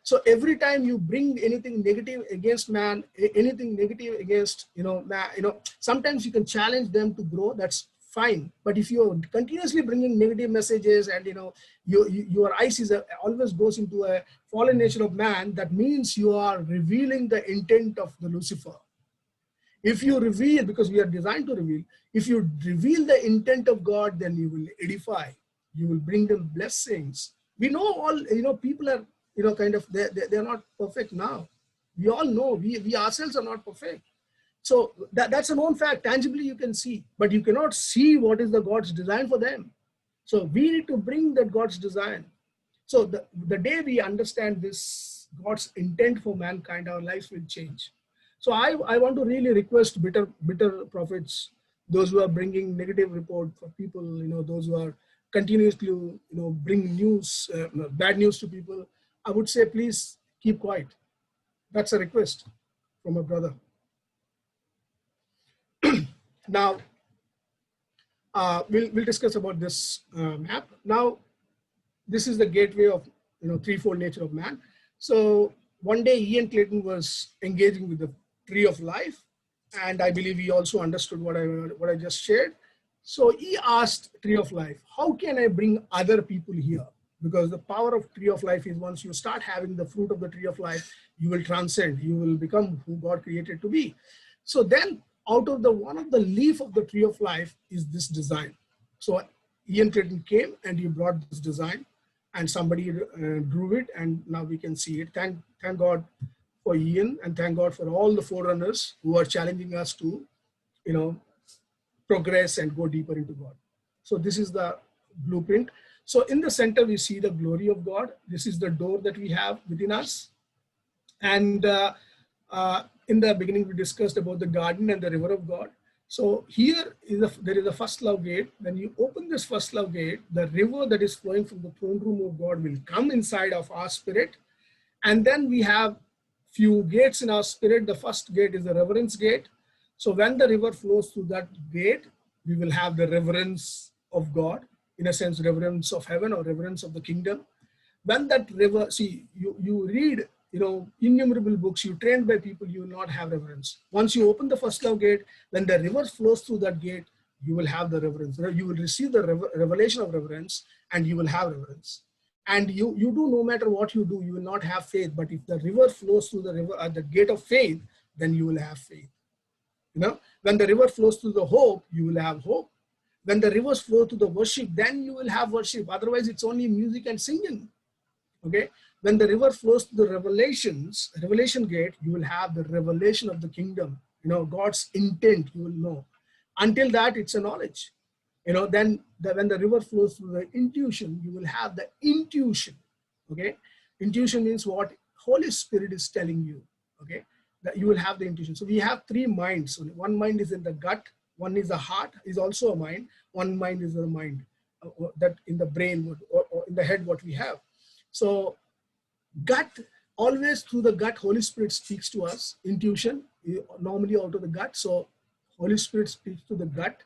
[SPEAKER 1] So every time you bring anything negative against man, anything negative against, man, sometimes you can challenge them to grow. That's fine. But if you're continuously bringing negative messages and, your eyes always goes into a fallen nature of man, that means you are revealing the intent of the Lucifer. If you reveal, because we are designed to reveal, if you reveal the intent of God, then you will edify. You will bring them blessings. We know all, people are, they're not perfect now. We all know, we ourselves are not perfect. So that's a known fact. Tangibly you can see, but you cannot see what is the God's design for them. So we need to bring that God's design. So the day we understand this God's intent for mankind, our lives will change. So I want to really request bitter prophets, those who are bringing negative report for people, those who are continuously, bring news, bad news to people. I would say, please keep quiet. That's a request from a brother. Now, we'll discuss about this map. Now, this is the gateway of threefold nature of man. So one day Ian Clayton was engaging with the tree of life, and I believe he also understood what I just shared. So he asked tree of life, how can I bring other people here? Because the power of tree of life is, once you start having the fruit of the tree of life, you will transcend, you will become who God created to be. So then out of one of the leaf of the tree of life is this design. So Ian Clayton came and he brought this design, and somebody drew it, and now we can see it. Thank God for Ian, and thank God for all the forerunners who are challenging us to, progress and go deeper into God. So this is the blueprint. So in the center, we see the glory of God. This is the door that we have within us. And in the beginning, we discussed about the garden and the river of God. So here there is a first love gate. When you open this first love gate, the river that is flowing from the throne room of God will come inside of our spirit. And then we have few gates in our spirit. The first gate is the reverence gate. So when the river flows through that gate, we will have the reverence of God, in a sense, reverence of heaven or reverence of the kingdom. When that river, see, you read, innumerable books, you trained by people, you will not have reverence. Once you open the first love gate, when the river flows through that gate, you will have the reverence. You will receive the revelation of reverence, and you will have reverence. And you do, no matter what you do, you will not have faith. But if the river flows through the river at the gate of faith, then you will have faith. When the river flows through the hope, you will have hope. When the rivers flow to the worship, then you will have worship. Otherwise, it's only music and singing. Okay. When the river flows to the revelation gate, you will have the revelation of the kingdom. God's intent, you will know. Until that, it's a knowledge. Then when the river flows through the intuition, you will have the intuition. Okay. Intuition means what Holy Spirit is telling you. Okay. that you will have the intuition. So we have three minds. So one mind is in the gut, one is the heart, is also a mind, one mind is the mind that in the brain or in the head what we have. So gut, always through the gut, Holy Spirit speaks to us. Intuition, normally out of the gut. So Holy Spirit speaks to the gut,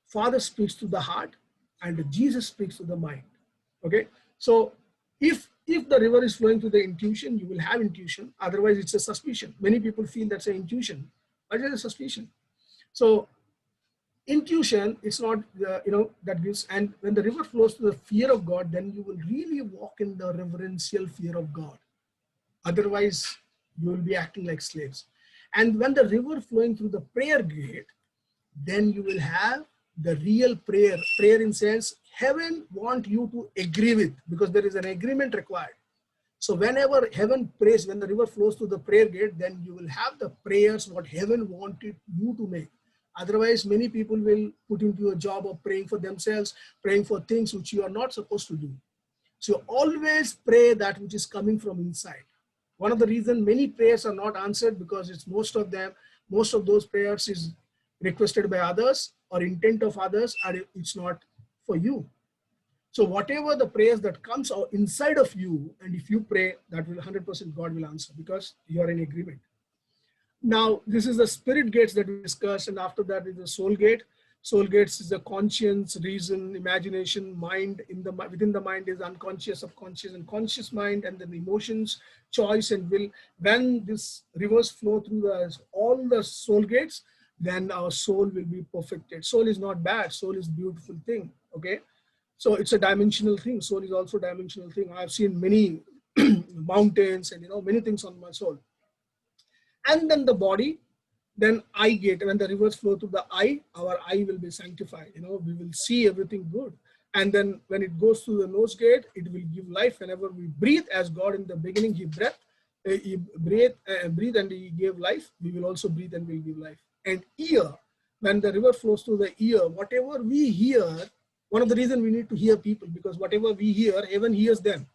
[SPEAKER 1] Father speaks to the heart, and Jesus speaks to the mind. Okay, so if the river is flowing through the intuition, you will have intuition. Otherwise, it's a suspicion. Many people feel that's an intuition, but it's a suspicion. So intuition, it's not that gives. And when the river flows to the fear of God, then you will really walk in the reverential fear of God. Otherwise, you will be acting like slaves. And when the river flowing through the prayer gate, then you will have the real prayer. Prayer in sense, heaven want you to agree with, because there is an agreement required. So whenever heaven prays, when the river flows through the prayer gate, then you will have the prayers what heaven wanted you to make. Otherwise, many people will put into a job of praying for themselves, praying for things which you are not supposed to do. So always pray that which is coming from inside. One of the reasons many prayers are not answered, because it's most of those prayers is requested by others or intent of others, and it's not for you. So whatever the prayers that comes out inside of you, and if you pray, that will 100% God will answer, because you are in agreement. Now, this is the spirit gates that we discussed, and after that is the soul gate. Soul gates is the conscience, reason, imagination, mind. Within the mind is unconscious, subconscious, and conscious mind, and then emotions, choice, and will. When this rivers flow through all the soul gates, then our soul will be perfected. Soul is not bad. Soul is a beautiful thing. Okay, so it's a dimensional thing. Soul is also a dimensional thing. I've seen many mountains and many things on my soul. And then the body, then eye gate. When the rivers flow through the eye, our eye will be sanctified. We will see everything good. And then when it goes through the nose gate, it will give life. Whenever we breathe, as God in the beginning, He breathed and He gave life. We will also breathe and will give life. And ear, when the river flows through the ear, whatever we hear, one of the reasons we need to hear people, because whatever we hear, heaven hears them.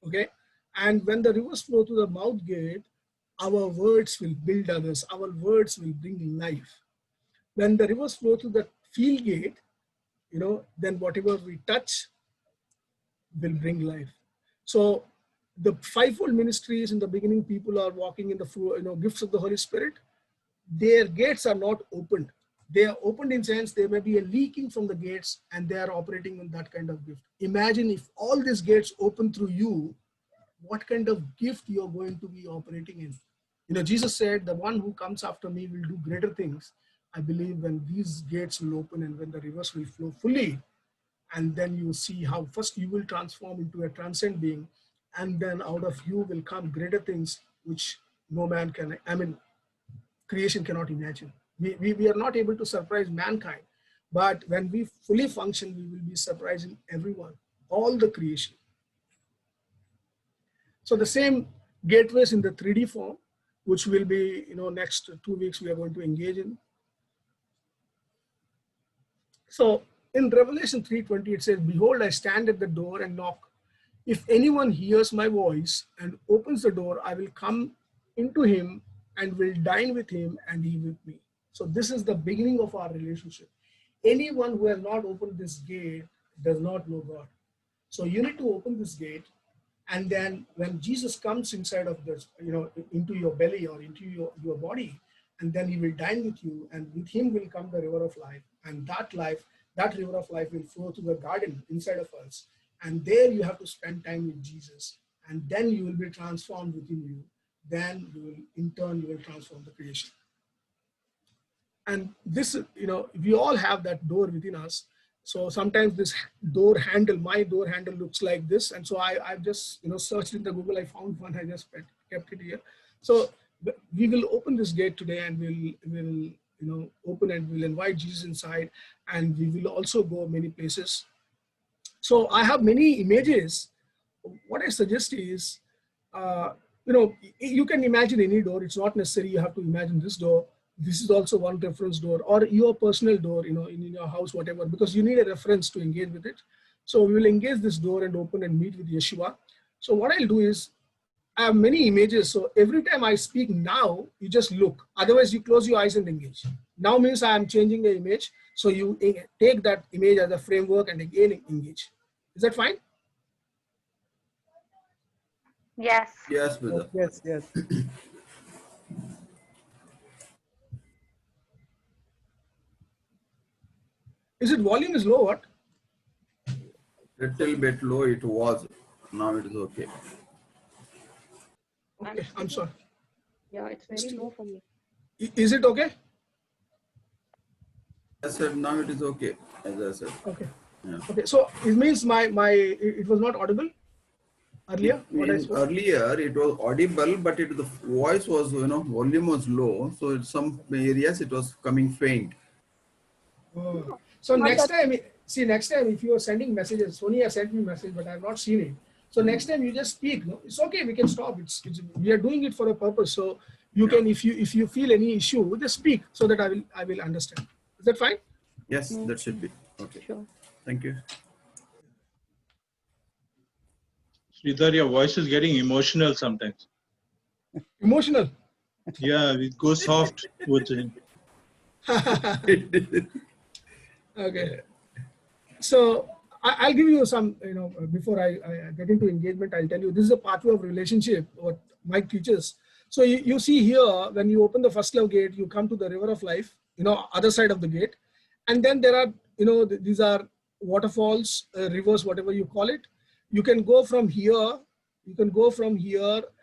[SPEAKER 1] Okay, and when the rivers flow through the mouth gate, our words will build others. Our words will bring life. When the rivers flow through the feel gate, then whatever we touch will bring life. So the fivefold ministries in the beginning, people are walking in the gifts of the Holy Spirit. Their gates are not opened. They are opened in sense there may be a leaking from the gates, and they are operating on that kind of gift. Imagine if all these gates open through you, what kind of gift you are going to be operating in. Jesus said, the one who comes after me will do greater things. I believe when these gates will open and when the rivers will flow fully, and then you will see how first you will transform into a transcendent being, and then out of you will come greater things which no man can, creation cannot imagine. We are not able to surprise mankind, but when we fully function, we will be surprising everyone, all the creation. So the same gateways in the 3D form, which will be, next 2 weeks we are going to engage in. So in Revelation 3:20, it says, behold, I stand at the door and knock. If anyone hears my voice and opens the door, I will come into him and will dine with him and he with me. So this is the beginning of our relationship. Anyone who has not opened this gate does not know God. So you need to open this gate. And then when Jesus comes inside of this, into your belly or into your body, and then He will dine with you, and with Him will come the river of life. And that river of life will flow to the garden inside of us. And there you have to spend time with Jesus. And then you will be transformed within you. Then in turn, you will transform the creation. And this, we all have that door within us. So sometimes this my door handle looks like this. And so I've just, searched in the Google, I found one, I just kept it here. So we will open this gate today, and we'll open and we'll invite Jesus inside, and we will also go many places. So I have many images. What I suggest is, you can imagine any door. It's not necessary you have to imagine this door. This is also one reference door, or your personal door, in your house, whatever, because you need a reference to engage with it. So we will engage this door and open and meet with Yeshua. So what I'll do is, I have many images. So every time I speak now, you just look. Otherwise, you close your eyes and engage. Now means I am changing the image. So you take that image as a framework and again engage. Is that fine?
[SPEAKER 2] Yes.
[SPEAKER 5] Yes, brother.
[SPEAKER 8] Yes, yes.
[SPEAKER 1] Is it volume is low? What?
[SPEAKER 5] Little bit low it was. Now it is okay.
[SPEAKER 1] Okay, I'm sorry.
[SPEAKER 2] Yeah, it's very low for me.
[SPEAKER 1] Is it okay?
[SPEAKER 5] I said now it is okay. As I said.
[SPEAKER 1] Okay.
[SPEAKER 5] Yeah.
[SPEAKER 1] Okay. So it means it was not audible earlier. What I spoke?
[SPEAKER 5] Earlier it was audible, but the voice was, volume was low. So in some areas it was coming faint.
[SPEAKER 1] Oh. So next time, if you are sending messages, Sony has sent me message, but I have not seen it. So next time you just speak. No, it's okay. We can stop. We are doing it for a purpose. So you can, if you feel any issue, just speak so that I will understand. Is that fine?
[SPEAKER 5] Yes, that should be okay.
[SPEAKER 2] Sure.
[SPEAKER 5] Thank you.
[SPEAKER 7] Sridhar, your voice is getting emotional sometimes.
[SPEAKER 1] Emotional.
[SPEAKER 7] Yeah, it goes soft with him.
[SPEAKER 1] Okay. So I'll give you some, before I get into engagement, I'll tell you, this is a pathway of relationship, what Mike teaches. So you see here, when you open the first love gate, you come to the river of life, other side of the gate. And then there are, these are waterfalls, rivers, whatever you call it. You can go from here,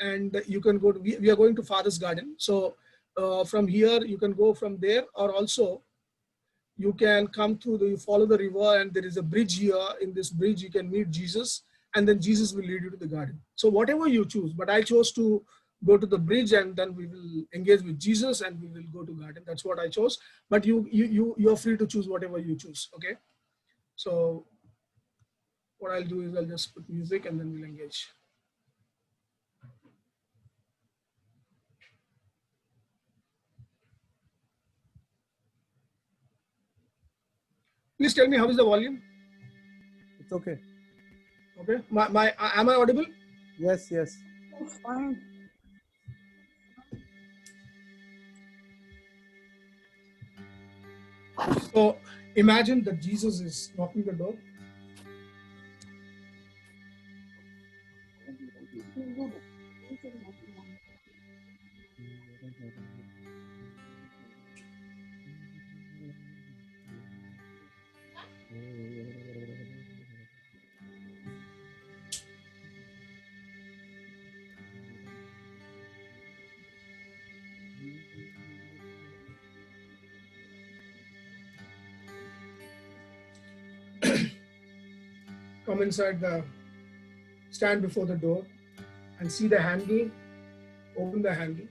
[SPEAKER 1] and you can go to, we are going to Father's Garden. So from here, you can go from there, or also you can come through you follow the river, and there is a bridge here. In this bridge, you can meet Jesus, and then Jesus will lead you to the garden. So whatever you choose, but I chose to go to the bridge, and then we will engage with Jesus, and we will go to garden. That's what I chose. But you're free to choose whatever you choose. Okay. So what I'll do is I'll just put music, and then we'll engage. Please tell me, how is the volume?
[SPEAKER 8] It's okay.
[SPEAKER 1] Okay. Am I audible?
[SPEAKER 8] Yes, yes.
[SPEAKER 3] Oh, fine.
[SPEAKER 1] So imagine that Jesus is knocking the door. Come inside stand before the door and see the handle, open the handle.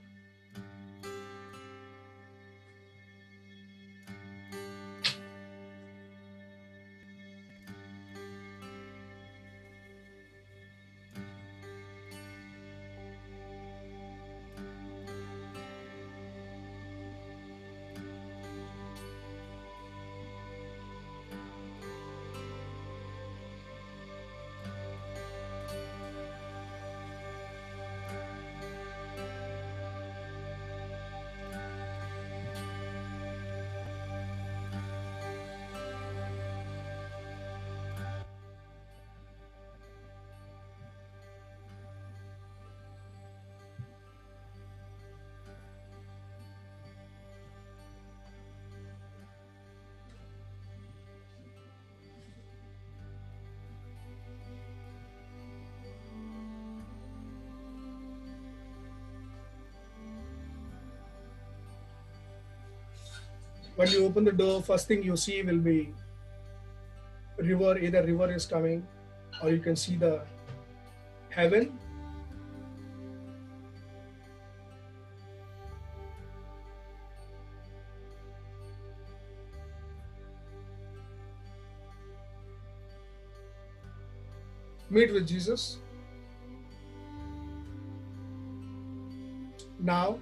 [SPEAKER 1] When you open the door, first thing you see will be river. Either river is coming, or you can see the heaven. Meet with Jesus. Now,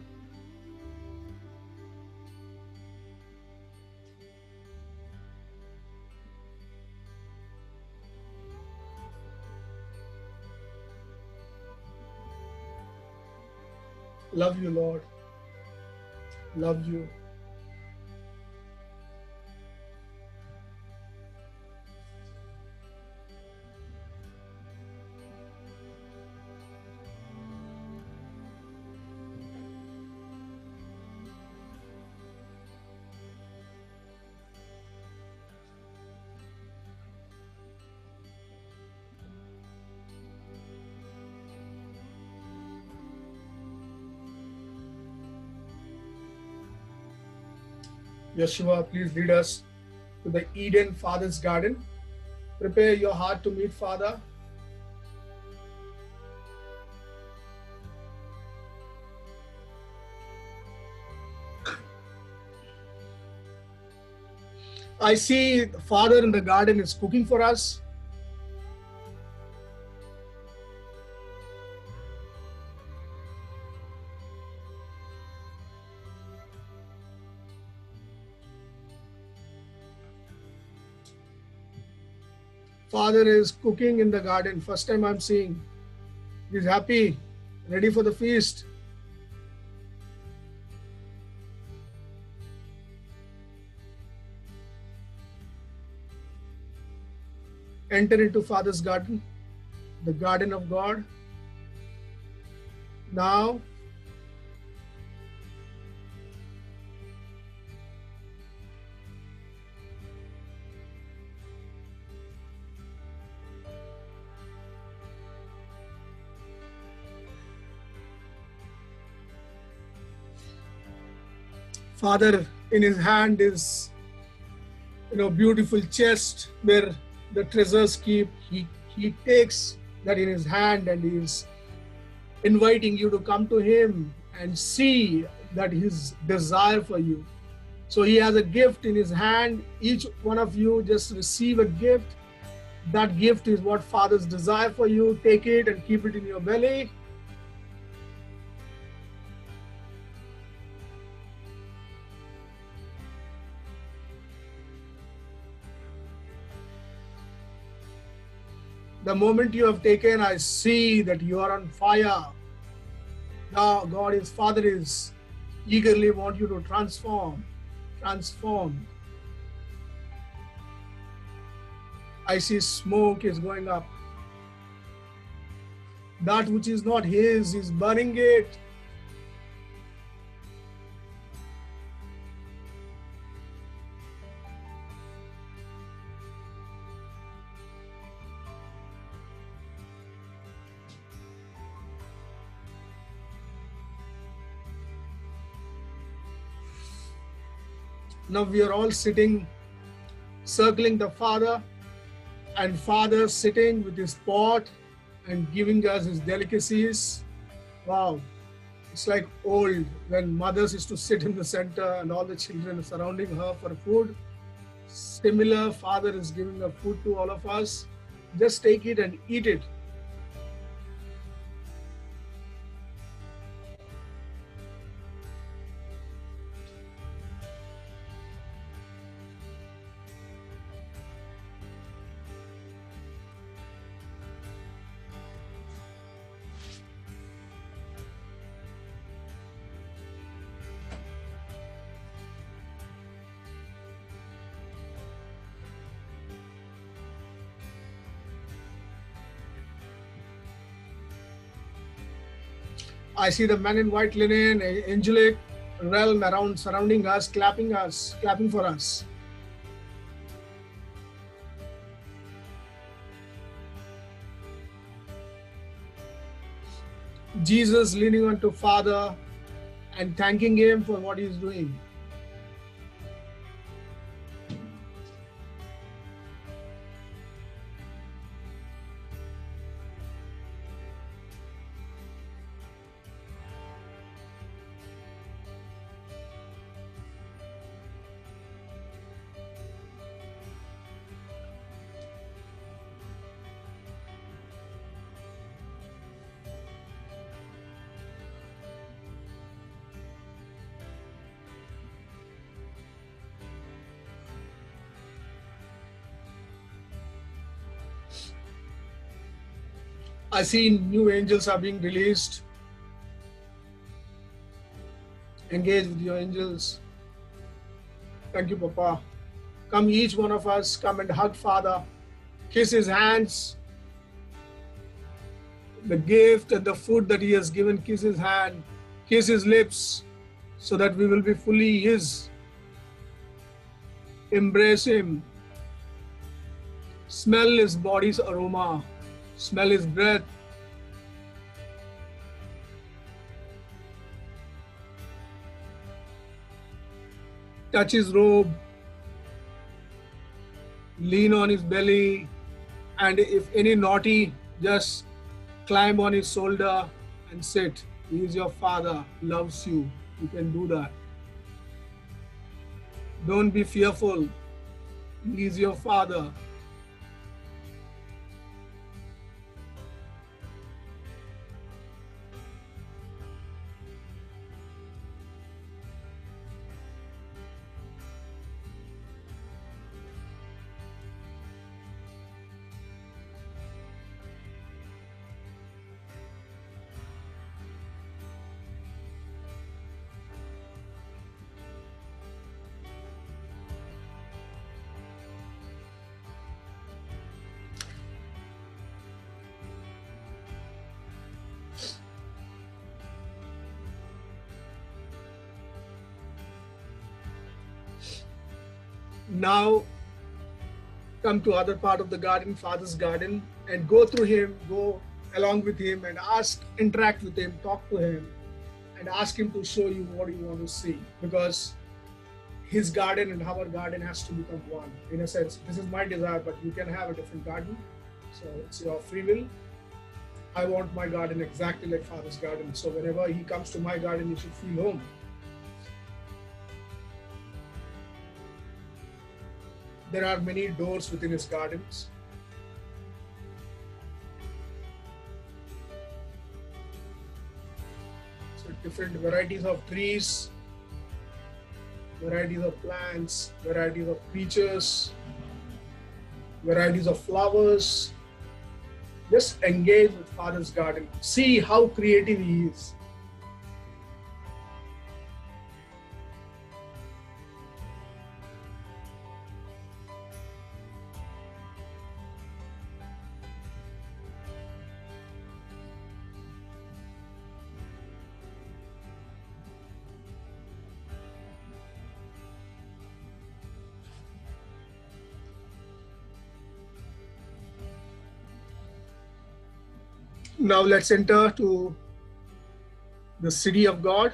[SPEAKER 1] Love you, Lord. Love you. Yeshua, please lead us to the Eden Father's garden. Prepare your heart to meet Father. I see Father in the garden is cooking for us. Father is cooking in the garden. First time I'm seeing. He's happy, ready for the feast. Enter into Father's garden, the garden of God. Now, Father, in his hand is, beautiful chest where the treasures keep. He takes that in his hand and he is inviting you to come to him and see that his desire for you. So he has a gift in his hand. Each one of you just receive a gift. That gift is what Father's desire for you. Take it and keep it in your belly. The moment you have taken, I see that you are on fire. Now Father is eagerly want you to transform. I see smoke is going up. That which is not his is burning it. Now we are all sitting, circling the Father, and Father sitting with his pot and giving us his delicacies. Wow, it's like old when mothers used to sit in the center and all the children surrounding her for food. Similar, Father is giving a food to all of us. Just take it and eat it. I see the men in white linen, angelic realm around, surrounding us, clapping for us. Jesus leaning onto Father and thanking him for what he's doing. I see new angels are being released. Engage with your angels. Thank you, Papa. Come, each one of us, come and hug Father. Kiss his hands. The gift and the food that he has given, kiss his hand, kiss his lips, so that we will be fully his. Embrace him. Smell his body's aroma. Smell his breath. Touch his robe. Lean on his belly. And if any naughty, just climb on his shoulder and sit. He is your father, loves you. You can do that. Don't be fearful. He is your father. Now come to other part of the garden, Father's garden, and go through him, go along with him and interact with him, talk to him, and ask him to show you what you want to see. Because his garden and our garden has to become one. In a sense, this is my desire, but you can have a different garden. So it's your free will. I want my garden exactly like Father's garden. So whenever he comes to my garden, he should feel home. There are many doors within his gardens. So different varieties of trees, varieties of plants, varieties of creatures, varieties of flowers. Just engage with Father's garden. See how creative he is. Now let's enter to the city of God.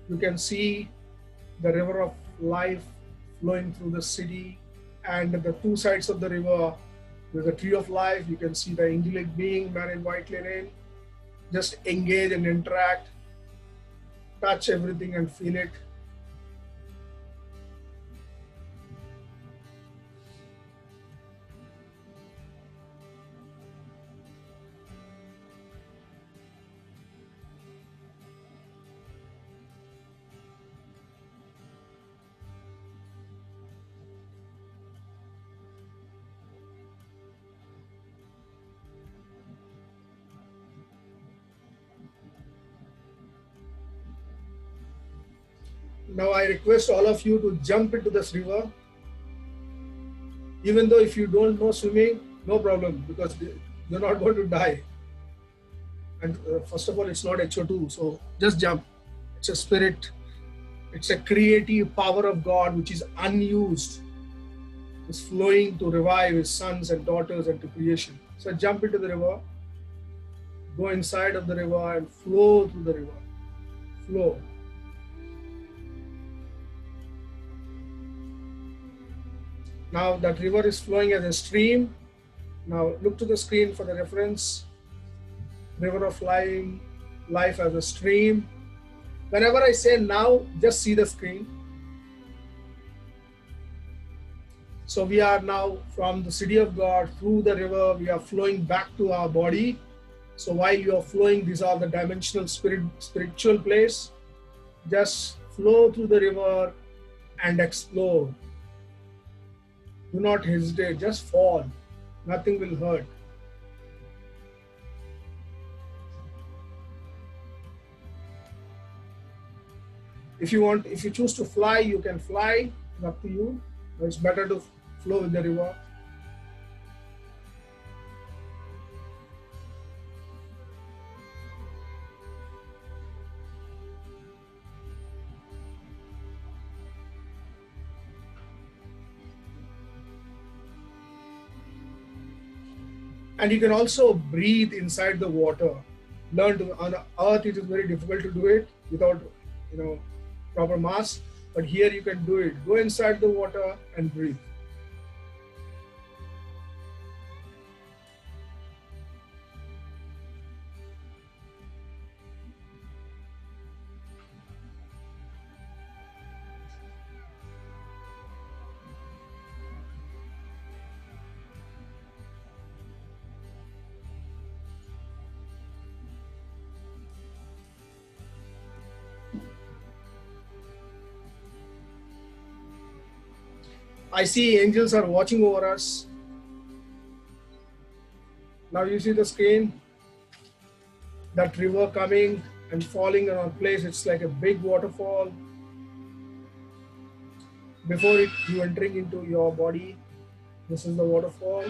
[SPEAKER 1] You can see the river of life flowing through the city, and the two sides of the river, there's a tree of life. You can see the angelic being, man in white linen. Just engage and interact, touch everything and feel it. Now I request all of you to jump into this river. Even though if you don't know swimming, no problem, because you're not going to die. And first of all, it's not HO2, so just jump. It's a spirit. It's a creative power of God which is unused. It's flowing to revive his sons and daughters and to creation. So jump into the river, go inside of the river and flow through the river. Flow. Now that river is flowing as a stream. Now look to the screen for the reference. River of life as a stream. Whenever I say now, just see the screen. So we are now from the city of God through the river, we are flowing back to our body. So while you are flowing, these are the dimensional spiritual place. Just flow through the river and explore. Do not hesitate, just fall. Nothing will hurt. If you choose to fly, you can fly. It's up to you. But it's better to flow with the river. And you can also breathe inside the water. Learn to, on earth it is very difficult to do it without proper mask, but here you can do it. Go inside the water and breathe. I see angels are watching over us. Now you see the screen, that river coming and falling in our place. It's like a big waterfall. Before you entering into your body, this is the waterfall.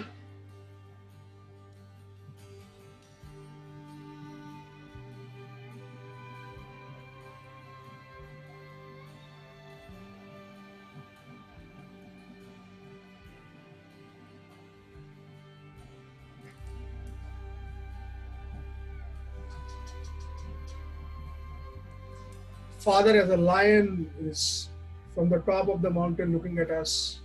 [SPEAKER 1] Father as a lion is from the top of the mountain looking at us.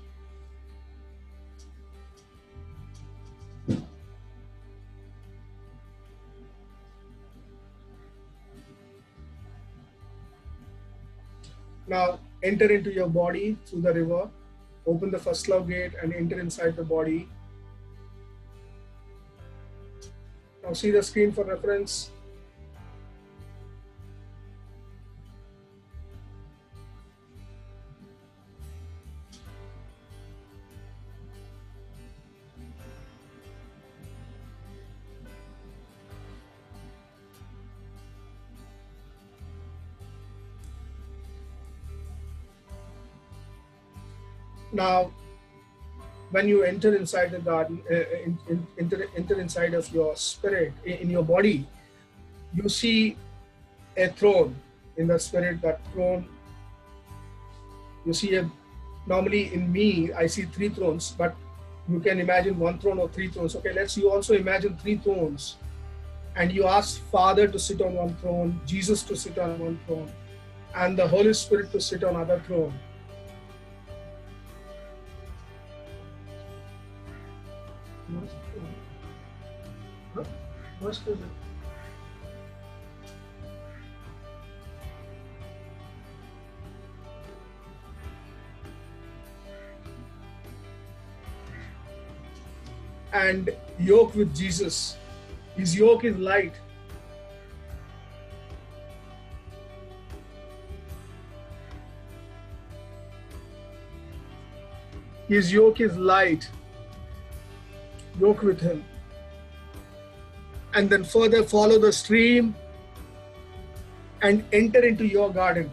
[SPEAKER 1] Now enter into your body through the river. Open the first love gate and enter inside the body. Now see the screen for reference. Now, when you enter inside the garden, enter inside of your spirit, in your body, you see a throne in the spirit. That throne, you see normally in me, I see 3 thrones, but you can imagine 1 throne or 3 thrones. Okay, you also imagine 3 thrones. And you ask Father to sit on 1 throne, Jesus to sit on 1 throne, and the Holy Spirit to sit on other throne. And yoke with Jesus. His yoke is light. His yoke is light. Yoke with him. And then further follow the stream and enter into your garden,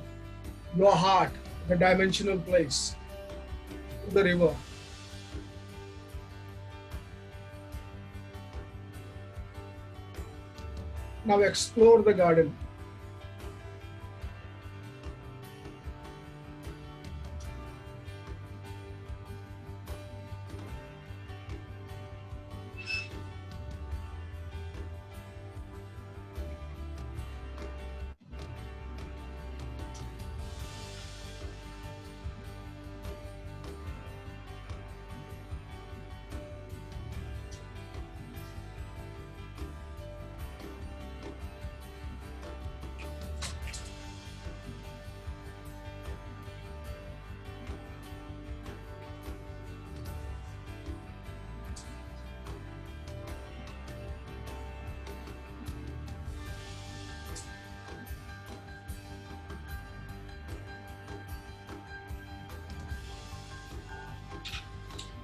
[SPEAKER 1] your heart, the dimensional place, the river. Now explore the garden.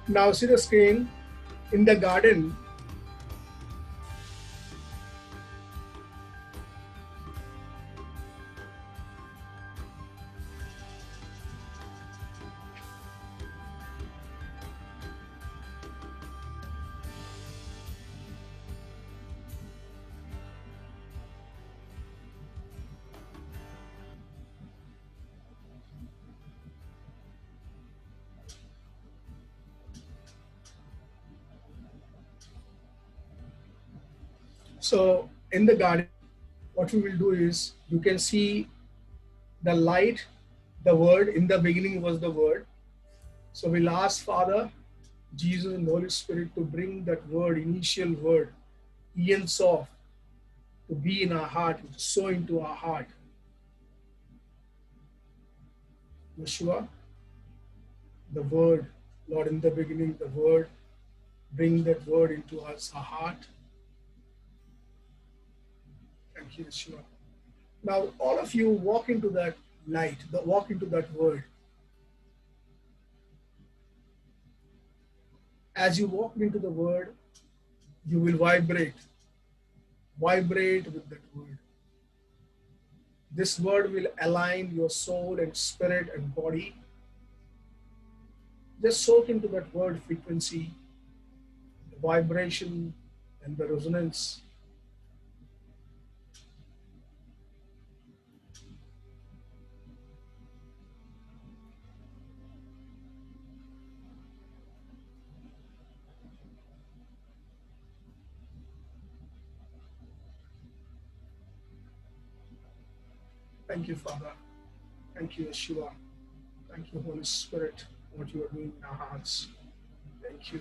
[SPEAKER 1] Now see the screen. In the garden, So in the garden, what we will do is you can see the light, the word. In the beginning was the word. So we'll ask Father, Jesus, and Holy Spirit to bring that word, initial word, Ian Soft, to be in our heart, to sow into our heart. Yeshua, the word, Lord, in the beginning, the word, bring that word into us, our heart. Thank you, Yeshua. Now, all of you walk into that light, walk into that word. As you walk into the word, you will vibrate with that word. This word will align your soul and spirit and body. Just soak into that word frequency, the vibration and the resonance. Thank you, Father. Thank you, Yeshua. Thank you, Holy Spirit, for what you are doing in our hearts. Thank you.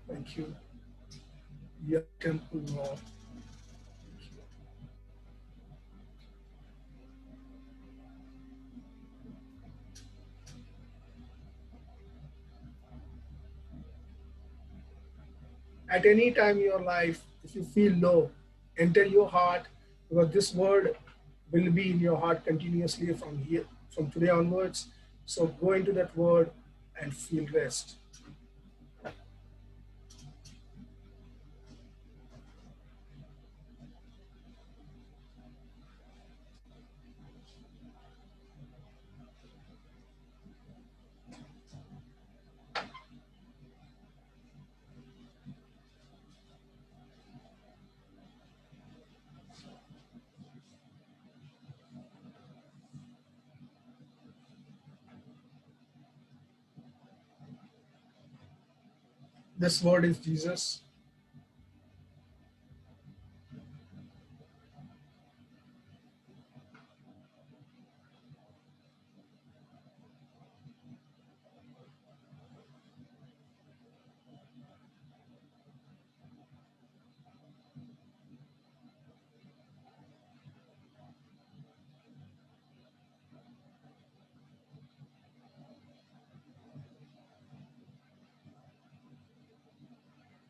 [SPEAKER 1] Thank you. Your temple, Lord. Thank you. At any time in your life, if you feel low, enter your heart, because this word will be in your heart continuously from today onwards. So go into that word and feel rest. This word is Jesus.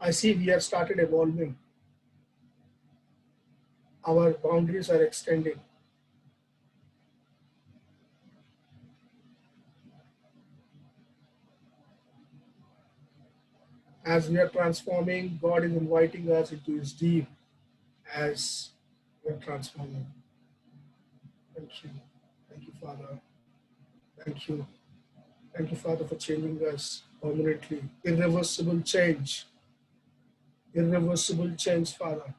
[SPEAKER 1] I see we have started evolving. Our boundaries are extending. As we are transforming, God is inviting us into His deep as we are transforming. Thank you. Thank you, Father. Thank you. Thank you, Father, for changing us permanently. Irreversible change. Irreversible change, Father.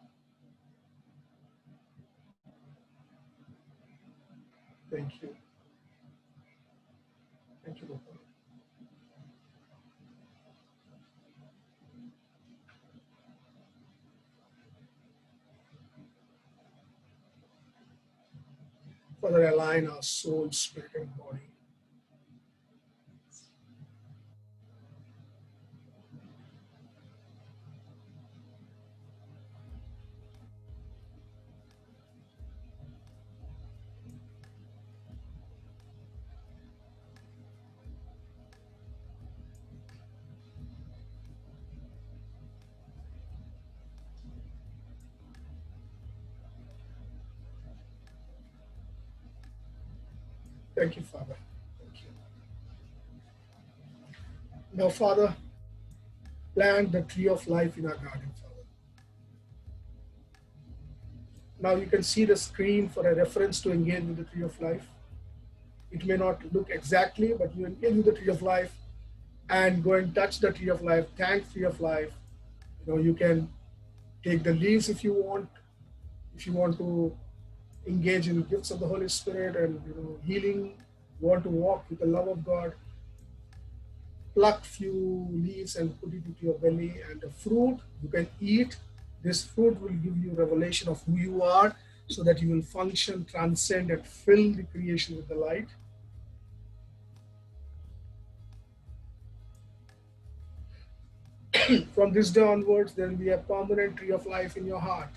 [SPEAKER 1] Thank you. Thank you, Lord. Father, align our soul, spirit, and body. Thank you, Father. Thank you. Now, Father, plant the tree of life in our garden, Father. Now you can see the screen for a reference to engage with the tree of life. It may not look exactly, but you engage with the tree of life and go and touch the tree of life, thank tree of life. You can take the leaves if you want to engage in gifts of the Holy Spirit and healing, want to walk with the love of God, pluck few leaves and put it into your belly, and the fruit you can eat, This fruit will give you revelation of who you are so that you will function, transcend, and fill the creation with the light. From this day onwards, there will be a permanent tree of life in your heart.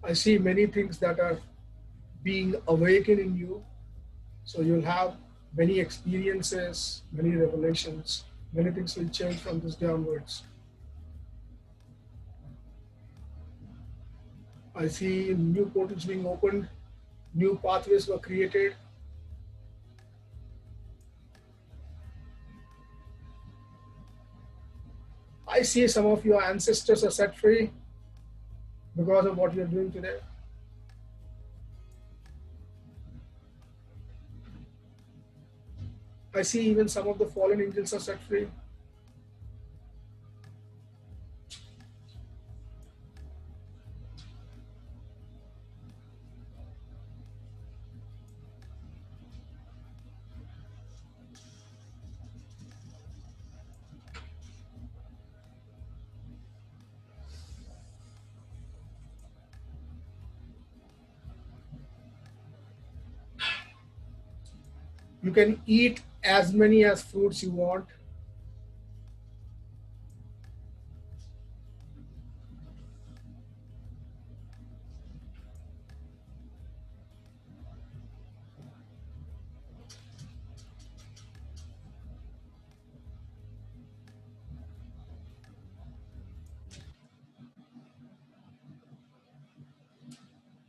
[SPEAKER 1] I see many things that are being awakened in you. So you'll have many experiences, many revelations, many things will change from this day onwards. I see new portals being opened, new pathways were created. I see some of your ancestors are set free because of what you're doing today. I see even some of the fallen angels are set free. You can eat as many as fruits you want.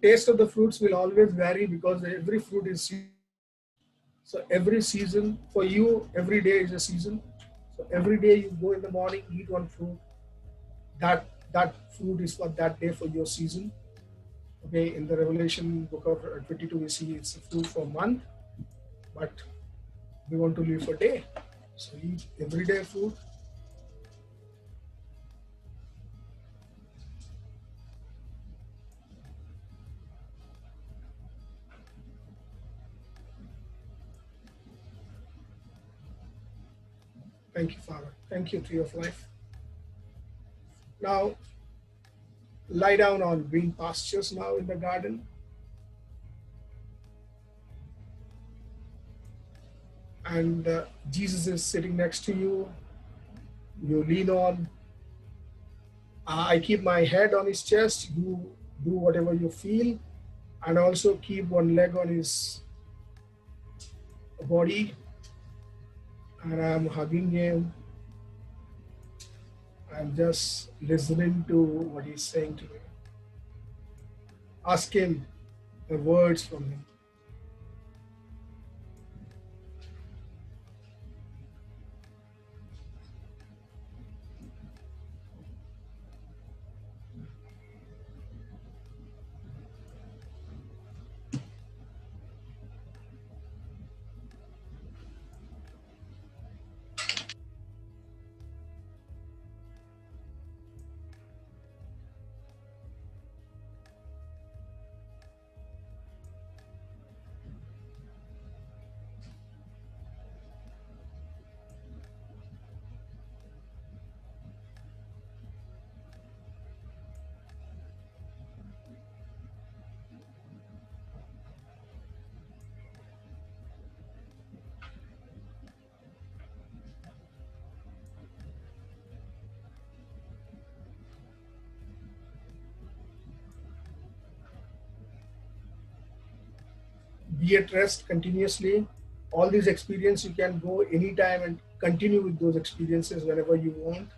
[SPEAKER 1] Taste of the fruits will always vary because every fruit is so every season for you, every day is a season. So every day you go in the morning, eat one fruit. That fruit is for that day for your season. Okay, in the Revelation book of 22, we see it's a fruit for a month, but we want to live for day. So eat everyday fruit. Thank you, Father. Thank you, Tree of Life. Now, lie down on green pastures now in the garden. And Jesus is sitting next to you. You lean on. I keep my head on his chest. You do whatever you feel. And also keep one leg on his body. And I'm hugging him. I'm just listening to what he's saying to me. Ask him the words from him. Be at rest continuously. All these experiences, you can go anytime and continue with those experiences whenever you want.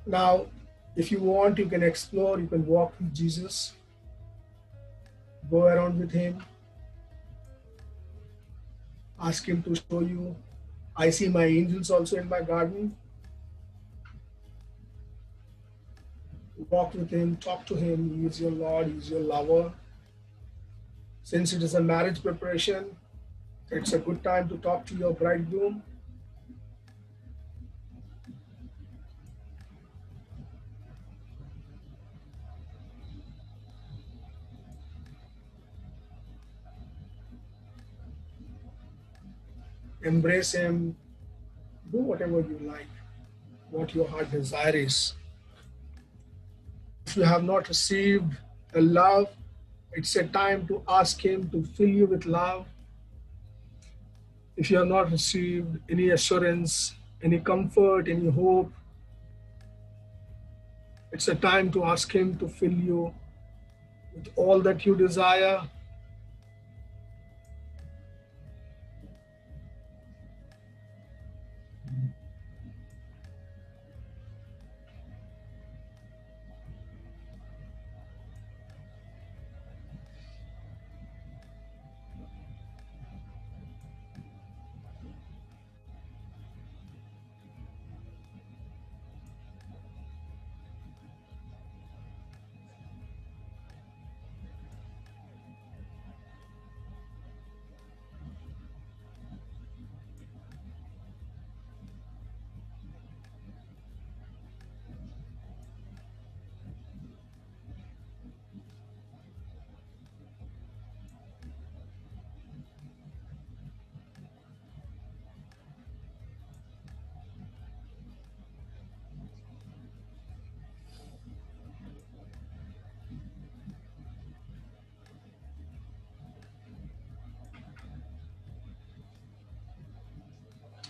[SPEAKER 1] Now, if you want, you can explore, you can walk with Jesus, go around with him, ask him to show you. I see my angels also in my garden. Walk with him, talk to him. He is your Lord, he is your lover. Since it is a marriage preparation, it's a good time to talk to your bridegroom. Embrace him, do whatever you like, what your heart desire is. If you have not received the love, it's a time to ask him to fill you with love. If you have not received any assurance, any comfort, any hope, it's a time to ask him to fill you with all that you desire.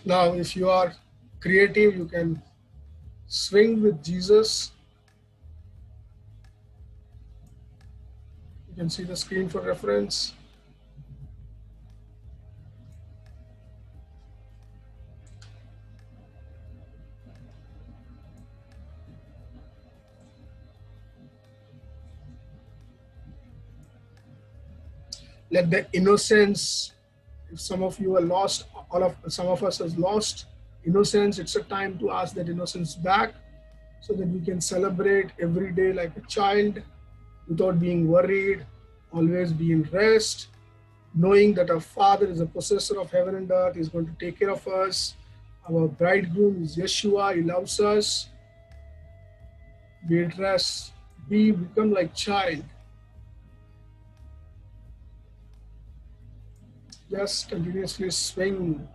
[SPEAKER 1] Now, if you are creative, you can swing with Jesus. You can see the screen for reference. Let the innocence, if some of you are lost, some of us has lost innocence, it's a time to ask that innocence back so that we can celebrate every day like a child without being worried, always be in rest, knowing that our Father is a possessor of heaven and earth, is going to take care of us. Our bridegroom is Yeshua, he loves us. Be at rest, become like child. Just continuously swing.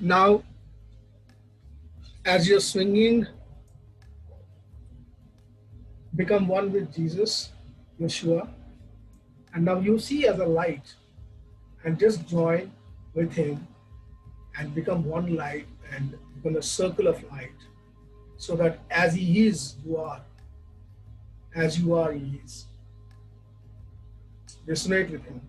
[SPEAKER 1] Now, as you're swinging, become one with Jesus, Yeshua, and now you see as a light and just join with him and become one light and become a circle of light so that as he is, you are. As you are, he is. Resonate with him.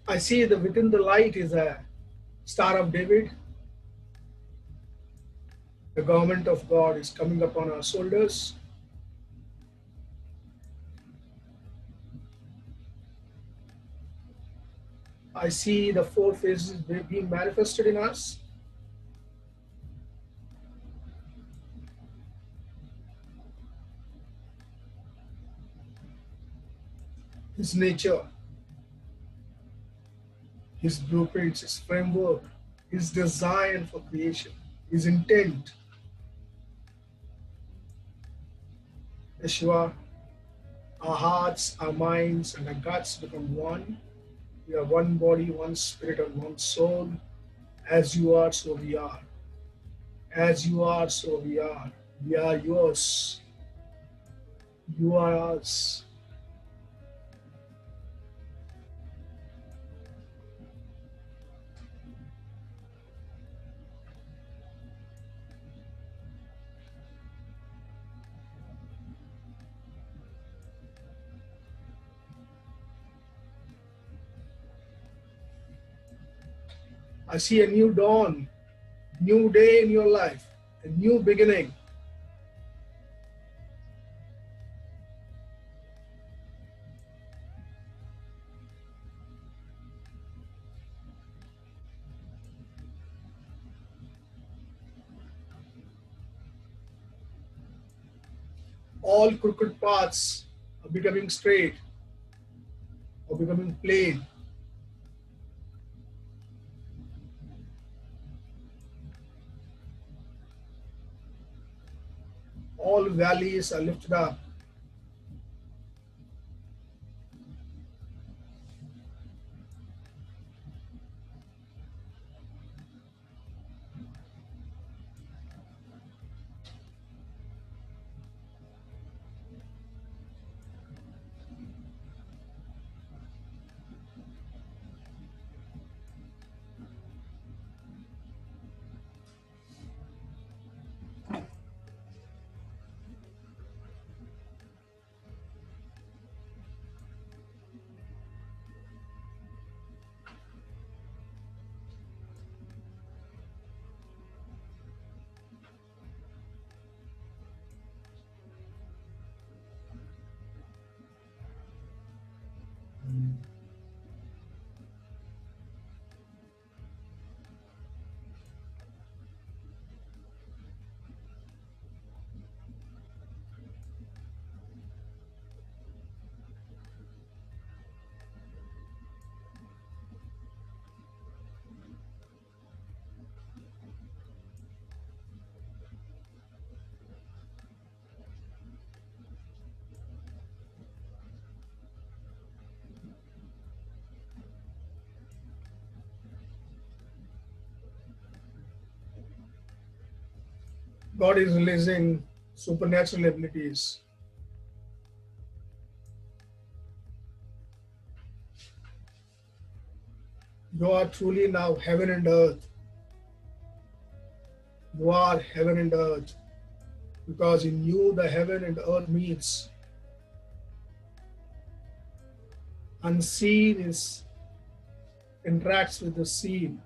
[SPEAKER 1] I see that within the light is a Star of David. The government of God is coming upon our shoulders. I see the four phases being manifested in us. His nature, his blueprints, his framework, his design for creation, his intent. Yeshua, our hearts, our minds, and our guts become one. We are one body, one spirit, and one soul. As you are, so we are. As you are, so we are. We are yours. You are ours. I see a new dawn, new day in your life, a new beginning. All crooked paths are becoming straight or becoming plain. All valleys are lifted up. God is releasing supernatural abilities. You are truly now heaven and earth. You are heaven and earth because in you the heaven and earth meets. Unseen is interacts with the seen.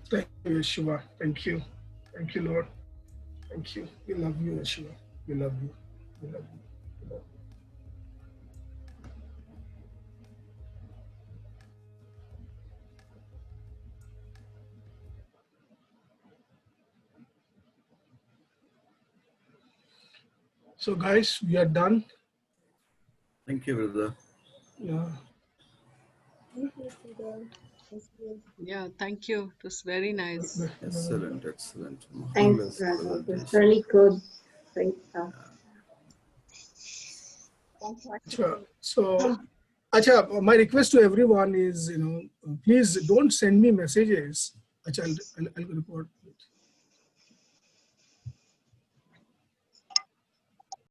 [SPEAKER 1] Thank you, Yeshua. Thank you. Thank you, Lord. Thank you. We love you, Yeshua. We love you. We love you. We love you. So, guys, we are done.
[SPEAKER 5] Thank you, brother.
[SPEAKER 1] Yeah.
[SPEAKER 6] Yeah, thank you. It was very nice.
[SPEAKER 5] Excellent, excellent.
[SPEAKER 9] Thanks,
[SPEAKER 5] Marvelous
[SPEAKER 9] brother. It was
[SPEAKER 5] presentation.
[SPEAKER 9] really good. Great stuff.
[SPEAKER 1] Sure. So, Acha, my request to everyone is, please don't send me messages. Acha, I'll report.